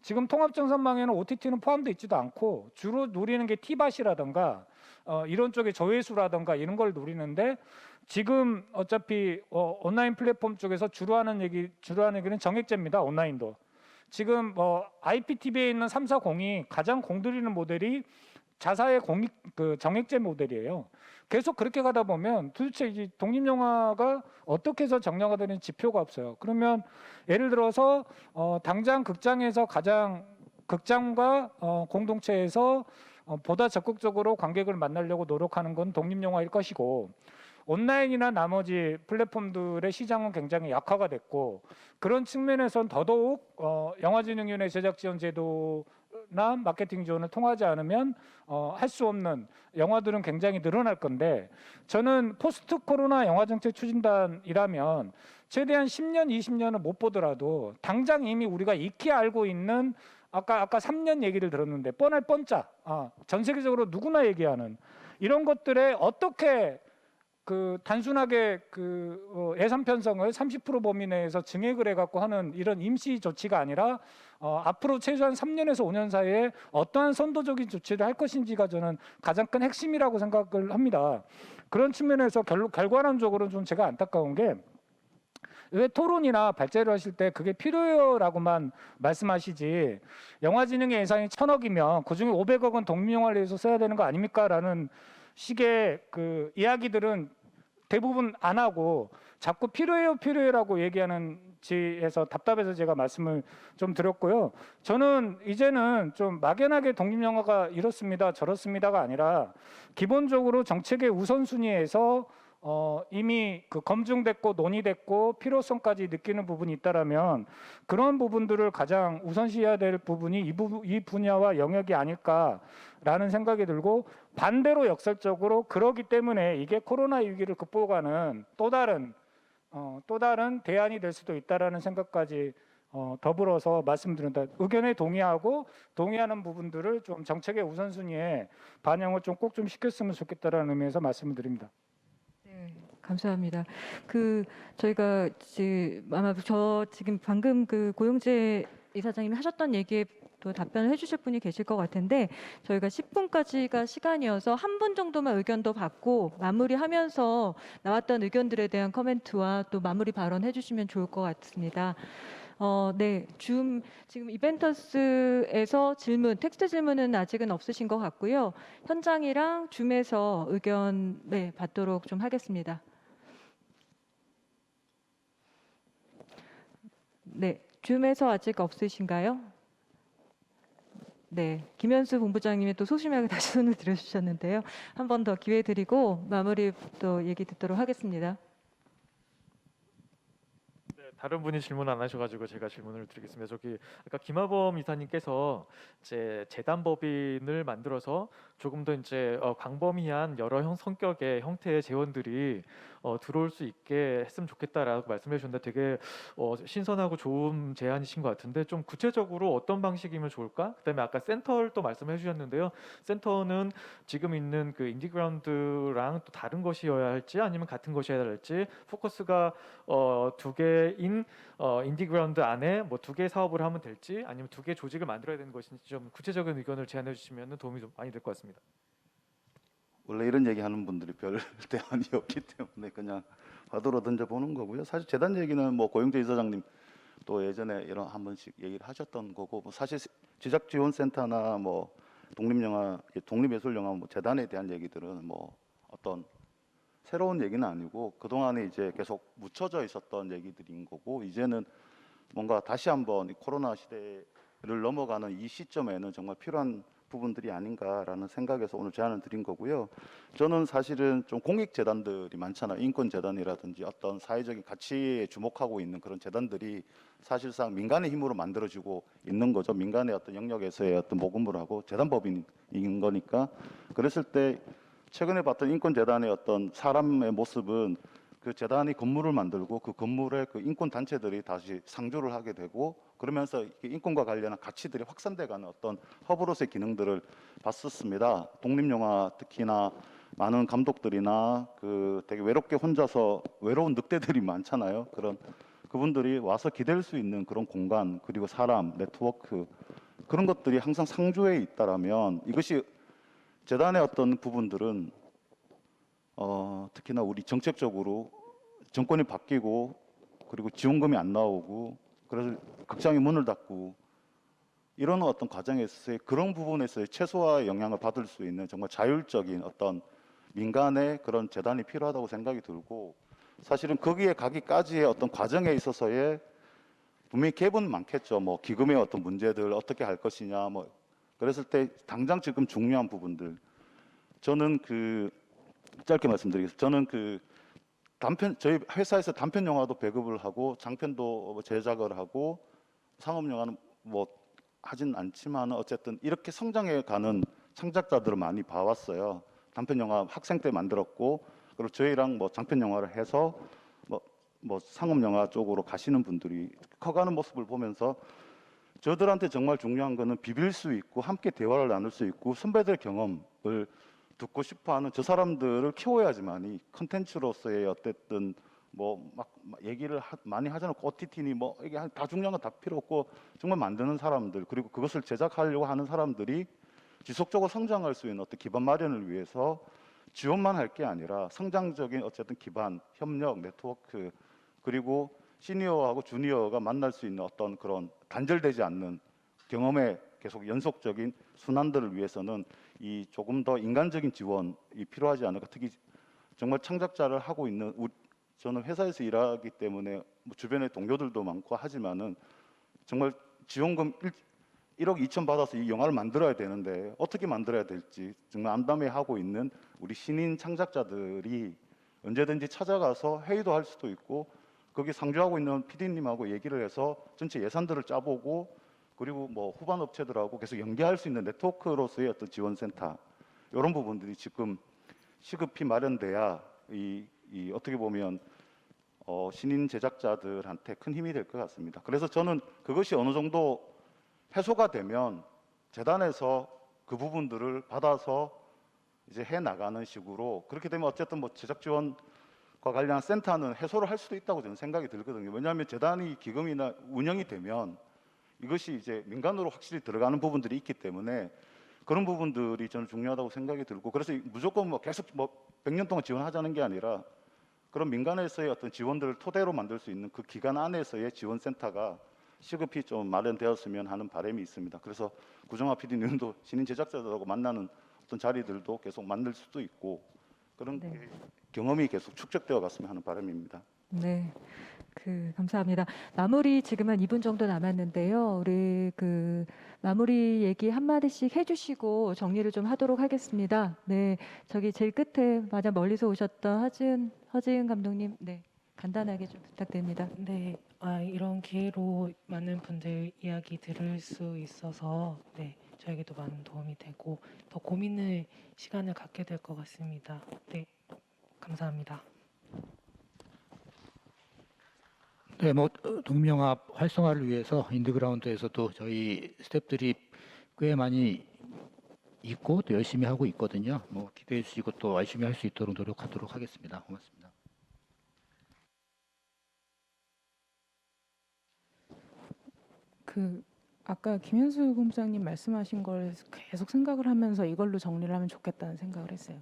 지금 통합 전산망에는 OTT는 포함되어 있지도 않고 주로 노리는 게 티밭이라든가 이런 쪽의 조회수라든가 이런 걸 노리는데 지금 어차피 온라인 플랫폼 쪽에서 주로 하는 얘기는 정액제입니다. 온라인도. 지금 IPTV에 있는 340이 가장 공들이는 모델이 자사의 정액제 모델이에요. 계속 그렇게 가다 보면 도대체 이 독립영화가 어떻게 해서 정량화되는 지표가 없어요. 그러면 예를 들어서 당장 극장에서 극장과 공동체에서 보다 적극적으로 관객을 만나려고 노력하는 건 독립영화일 것이고 온라인이나 나머지 플랫폼들의 시장은 굉장히 약화가 됐고 그런 측면에선 더더욱 영화진흥위원회 제작지원 제도나 마케팅 지원을 통하지 않으면 할 수 없는 영화들은 굉장히 늘어날 건데 저는 포스트 코로나 영화정책 추진단이라면 최대한 10년, 20년은 못 보더라도 당장 이미 우리가 익히 알고 있는 아까 3년 얘기를 들었는데 뻔할 뻔짜 전 세계적으로 누구나 얘기하는 이런 것들에 어떻게 단순하게 예산 편성을 30% 범위 내에서 증액을 해갖고 하는 이런 임시 조치가 아니라 앞으로 최소한 3년에서 5년 사이에 어떠한 선도적인 조치를 할 것인지가 저는 가장 큰 핵심이라고 생각을 합니다. 그런 측면에서 결과론적으로는 좀 제가 안타까운 게 왜 토론이나 발제를 하실 때 그게 필요해요라고만 말씀하시지 영화진흥의 예산이 1,000억이면 그중에 500억은 독립영화를 위해서 써야 되는 거 아닙니까? 라는 식의 이야기들은 대부분 안 하고 자꾸 필요해요라고 얘기하는지에서 답답해서 제가 말씀을 좀 드렸고요. 저는 이제는 좀 막연하게 독립영화가 이렇습니다 저렇습니다가 아니라 기본적으로 정책의 우선순위에서 이미 검증됐고 논의됐고 필요성까지 느끼는 부분이 있다라면 그런 부분들을 가장 우선시해야 될 부분이 이 분야와 영역이 아닐까라는 생각이 들고 반대로 역설적으로 그러기 때문에 이게 코로나 위기를 극복하는 또 다른 대안이 될 수도 있다라는 생각까지 더불어서 말씀드린다. 의견에 동의하는 부분들을 좀 정책의 우선순위에 반영을 좀 꼭 좀 시켰으면 좋겠다라는 의미에서 말씀을 드립니다. 네, 감사합니다. 저희가 아마 지금 방금 고용재 이사장님이 하셨던 얘기에 또 답변을 해주실 분이 계실 것 같은데 저희가 10분까지가 시간이어서 한 분 정도만 의견도 받고 마무리하면서 나왔던 의견들에 대한 코멘트와 또 마무리 발언 해주시면 좋을 것 같습니다. 네, 지금 이벤터스에서 텍스트 질문은 아직은 없으신 것 같고요. 현장이랑 줌에서 의견 받도록 좀 하겠습니다. 네, 줌에서 아직 없으신가요? 네, 김현수 본부장님이 또 소심하게 다시 손을 들어주셨는데요. 한 번 더 기회 드리고 마무리 또 얘기 듣도록 하겠습니다. 네, 다른 분이 질문 안 하셔가지고 제가 질문을 드리겠습니다. 저기 아까 김하범 이사님께서 이제 재단 법인을 만들어서 조금 더 이제 광범위한 여러 성격의 형태의 재원들이 들어올 수 있게 했으면 좋겠다라고 말씀해 주셨는데 되게 신선하고 좋은 제안이신 것 같은데 좀 구체적으로 어떤 방식이면 좋을까? 그다음에 아까 센터를 또 말씀해 주셨는데요. 센터는 지금 있는 그 인디그라운드랑 또 다른 것이어야 할지 아니면 같은 것이어야 할지 포커스가 두 개인 인디그라운드 안에 뭐 두 개 사업을 하면 될지 아니면 두 개 조직을 만들어야 되는 것인지 좀 구체적인 의견을 제안해 주시면 도움이 좀 많이 될 것 같습니다. 원래 이런 얘기하는 분들이 별 대안이 없기 때문에 그냥 화두로 던져보는 거고요. 사실 재단 얘기는 뭐 고영재 이사장님 또 예전에 이런 한 번씩 얘기를 하셨던 거고 뭐 사실 제작지원센터나 뭐 독립예술영화 뭐 재단에 대한 얘기들은 뭐 어떤 새로운 얘기는 아니고 그동안에 이제 계속 묻혀져 있었던 얘기들인 거고 이제는 뭔가 다시 한번 이 코로나 시대를 넘어가는 이 시점에는 정말 필요한 부분들이 아닌가라는 생각에서 오늘 제안을 드린 거고요. 저는 사실은 좀 공익 재단들이 많잖아요. 인권 재단이라든지 어떤 사회적인 가치에 주목하고 있는 그런 재단들이 사실상 민간의 힘으로 만들어지고 있는 거죠. 민간의 어떤 영역에서의 어떤 모금을 하고 재단법인인 거니까 그랬을 때 최근에 봤던 인권 재단의 어떤 사람의 모습은 그 재단이 건물을 만들고 그 건물에 그 인권 단체들이 다시 상주를 하게 되고 그러면서 인권과 관련한 가치들이 확산돼가는 어떤 허브로서의 기능들을 봤었습니다. 독립영화 특히나 많은 감독들이나 그 되게 외롭게 혼자서 외로운 늑대들이 많잖아요. 그런 그분들이 와서 기댈 수 있는 그런 공간 그리고 사람 네트워크 그런 것들이 항상 상주해 있다라면 이것이 재단의 어떤 부분들은 특히나 우리 정책적으로 정권이 바뀌고 그리고 지원금이 안 나오고 그래서 극장의 문을 닫고 이런 어떤 과정에서의 그런 부분에서의 최소화의 영향을 받을 수 있는 정말 자율적인 어떤 민간의 그런 재단이 필요하다고 생각이 들고 사실은 거기에 가기까지의 어떤 과정에 있어서의 분명히 갭은 많겠죠. 뭐 기금의 어떤 문제들 어떻게 할 것이냐 뭐 그랬을 때 당장 지금 중요한 부분들 저는 짧게 말씀드리겠습니다. 저는 저희 회사에서 단편 영화도 배급을 하고 장편도 제작을 하고 상업 영화는 뭐 하진 않지만 어쨌든 이렇게 성장해 가는 창작자들을 많이 봐왔어요. 단편 영화 학생 때 만들었고 그리고 저희랑 뭐 장편 영화를 해서 뭐 상업 영화 쪽으로 가시는 분들이 커가는 모습을 보면서 저들한테 정말 중요한 거는 비빌 수 있고 함께 대화를 나눌 수 있고 선배들의 경험을 듣고 싶어하는 저 사람들을 키워야지만이 컨텐츠로서의 어쨌든 뭐 막 얘기를 많이 하지 않고 OTT니 뭐 이게 다 중요한 건 다 필요 없고 정말 만드는 사람들 그리고 그것을 제작하려고 하는 사람들이 지속적으로 성장할 수 있는 어떤 기반 마련을 위해서 지원만 할 게 아니라 성장적인 어쨌든 기반, 협력, 네트워크 그리고 시니어하고 주니어가 만날 수 있는 어떤 그런 단절되지 않는 경험의 계속 연속적인 순환들을 위해서는 이 조금 더 인간적인 지원이 필요하지 않을까. 특히 정말 창작자를 하고 있는 저는 회사에서 일하기 때문에 뭐 주변에 동료들도 많고 하지만은 정말 지원금 1억 2천 받아서 이 영화를 만들어야 되는데 어떻게 만들어야 될지 정말 암담해하고 있는 우리 신인 창작자들이 언제든지 찾아가서 회의도 할 수도 있고 거기 상주하고 있는 PD님하고 얘기를 해서 전체 예산들을 짜보고 그리고 뭐 후반 업체들하고 계속 연계할 수 있는 네트워크로서의 어떤 지원센터 이런 부분들이 지금 시급히 마련돼야 이 어떻게 보면 신인 제작자들한테 큰 힘이 될 것 같습니다. 그래서 저는 그것이 어느 정도 해소가 되면 재단에서 그 부분들을 받아서 이제 해 나가는 식으로 그렇게 되면 어쨌든 뭐 제작 지원과 관련한 센터는 해소를 할 수도 있다고 저는 생각이 들거든요. 왜냐하면 재단이 기금이나 운영이 되면 이것이 이제 민간으로 확실히 들어가는 부분들이 있기 때문에 그런 부분들이 저는 중요하다고 생각이 들고 그래서 무조건 뭐 계속 뭐 100년 동안 지원하자는 게 아니라 그런 민간에서의 어떤 지원들을 토대로 만들 수 있는 그 기간 안에서의 지원센터가 시급히 좀 마련되었으면 하는 바람이 있습니다. 그래서 구정아 PD님도 신인 제작자들하고 만나는 어떤 자리들도 계속 만들 수도 있고 그런 네. 경험이 계속 축적되어 갔으면 하는 바람입니다. 네. 감사합니다. 마무리 지금 한 2분 정도 남았는데요. 우리 마무리 얘기 한마디씩 해주시고 정리를 좀 하도록 하겠습니다. 네. 저기 제일 끝에 맞아 멀리서 오셨던 허지은 감독님. 네. 간단하게 좀 부탁드립니다. 네, 이런 기회로 많은 분들 이야기 들을 수 있어서 네, 저에게도 많은 도움이 되고 더 고민의 시간을 갖게 될 것 같습니다. 네, 감사합니다. 네, 뭐 독립영화 활성화를 위해서 인더그라운드에서도 저희 스태프들이 꽤 많이 있고 또 열심히 하고 있거든요. 뭐 기대해 주시고 또 열심히 할 수 있도록 노력하도록 하겠습니다. 고맙습니다. 아까 김현수 본부장님 말씀하신 걸 계속 생각을 하면서 이걸로 정리를 하면 좋겠다는 생각을 했어요.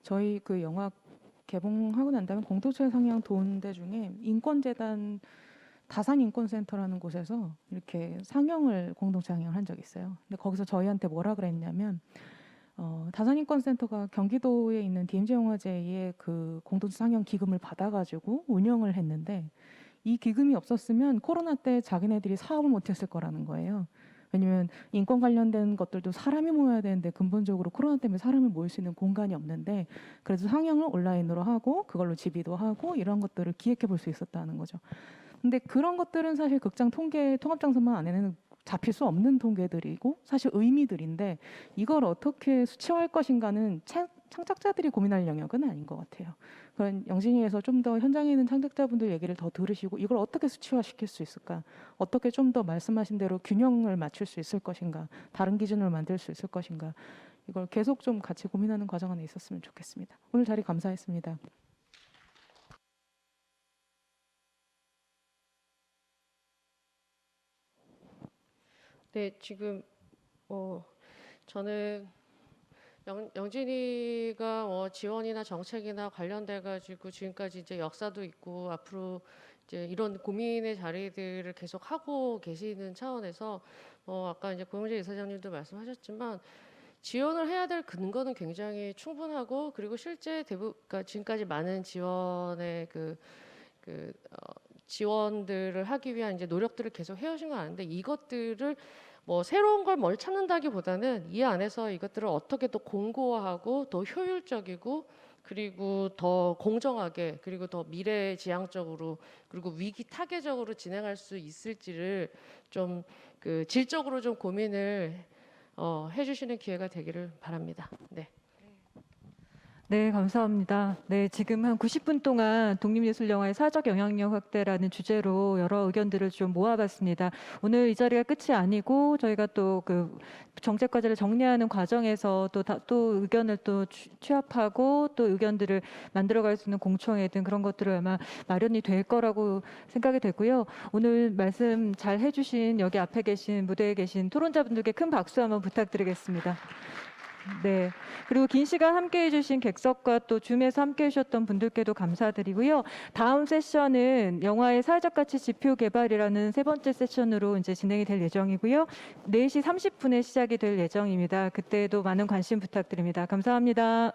저희 영화 개봉하고 난 다음에 공동체 상영 도운대 중에 인권재단 다산인권센터라는 곳에서 이렇게 상영을 공동체 상영을 한 적이 있어요. 근데 거기서 저희한테 뭐라 그랬냐면 다산인권센터가 경기도에 있는 DMZ 영화제의 공동체 상영 기금을 받아가지고 운영을 했는데 이 기금이 없었으면 코로나 때 자기네들이 사업을 못했을 거라는 거예요. 왜냐면 인권 관련된 것들도 사람이 모여야 되는데 근본적으로 코로나 때문에 사람을 모일 수 있는 공간이 없는데 그래서 상영을 온라인으로 하고 그걸로 지비도 하고 이런 것들을 기획해 볼 수 있었다는 거죠. 근데 그런 것들은 사실 극장 통합장사만 안에는 잡힐 수 없는 통계들이고 사실 의미들인데 이걸 어떻게 수치화할 것인가는 창작자들이 고민할 영역은 아닌 것 같아요. 그런 영진이에서 좀 더 현장에 있는 창작자분들 얘기를 더 들으시고 이걸 어떻게 수치화시킬 수 있을까? 어떻게 좀 더 말씀하신 대로 균형을 맞출 수 있을 것인가? 다른 기준을 만들 수 있을 것인가? 이걸 계속 좀 같이 고민하는 과정 안에 있었으면 좋겠습니다. 오늘 자리 감사했습니다. 네, 지금 저는 영진이가 지원이나 정책이나 관련돼 가지고 지금까지 이제 역사도 있고 앞으로 이제 이런 고민의 자리들을 계속 하고 계시는 차원에서 아까 이제 고영재 이사장님도 말씀하셨지만 지원을 해야 될 근거는 굉장히 충분하고 그리고 실제 그러니까 지금까지 많은 지원의 지원들을 하기 위한 이제 노력들을 계속 해오신 건 아는데 이것들을 새로운 걸 뭘 찾는다기보다는 이 안에서 이것들을 어떻게 더 공고화하고 더 효율적이고 그리고 더 공정하게 그리고 더 미래지향적으로 그리고 위기 타개적으로 진행할 수 있을지를 좀 질적으로 좀 고민을 해주시는 기회가 되기를 바랍니다. 네. 네, 감사합니다. 네, 지금 한 90분 동안 독립예술영화의 사적 영향력 확대라는 주제로 여러 의견들을 좀 모아봤습니다. 오늘 이 자리가 끝이 아니고 저희가 또 정책 과제를 정리하는 과정에서 또 의견을 또 취합하고 또 의견들을 만들어갈 수 있는 공청회 등 그런 것들을 아마 마련이 될 거라고 생각이 되고요. 오늘 말씀 잘 해주신 여기 앞에 계신 무대에 계신 토론자분들께 큰 박수 한번 부탁드리겠습니다. 네. 그리고 긴 시간 함께 해주신 객석과 또 줌에서 함께 해주셨던 분들께도 감사드리고요. 다음 세션은 영화의 사회적 가치 지표 개발이라는 세 번째 세션으로 이제 진행이 될 예정이고요. 4시 30분에 시작이 될 예정입니다. 그때도 많은 관심 부탁드립니다. 감사합니다.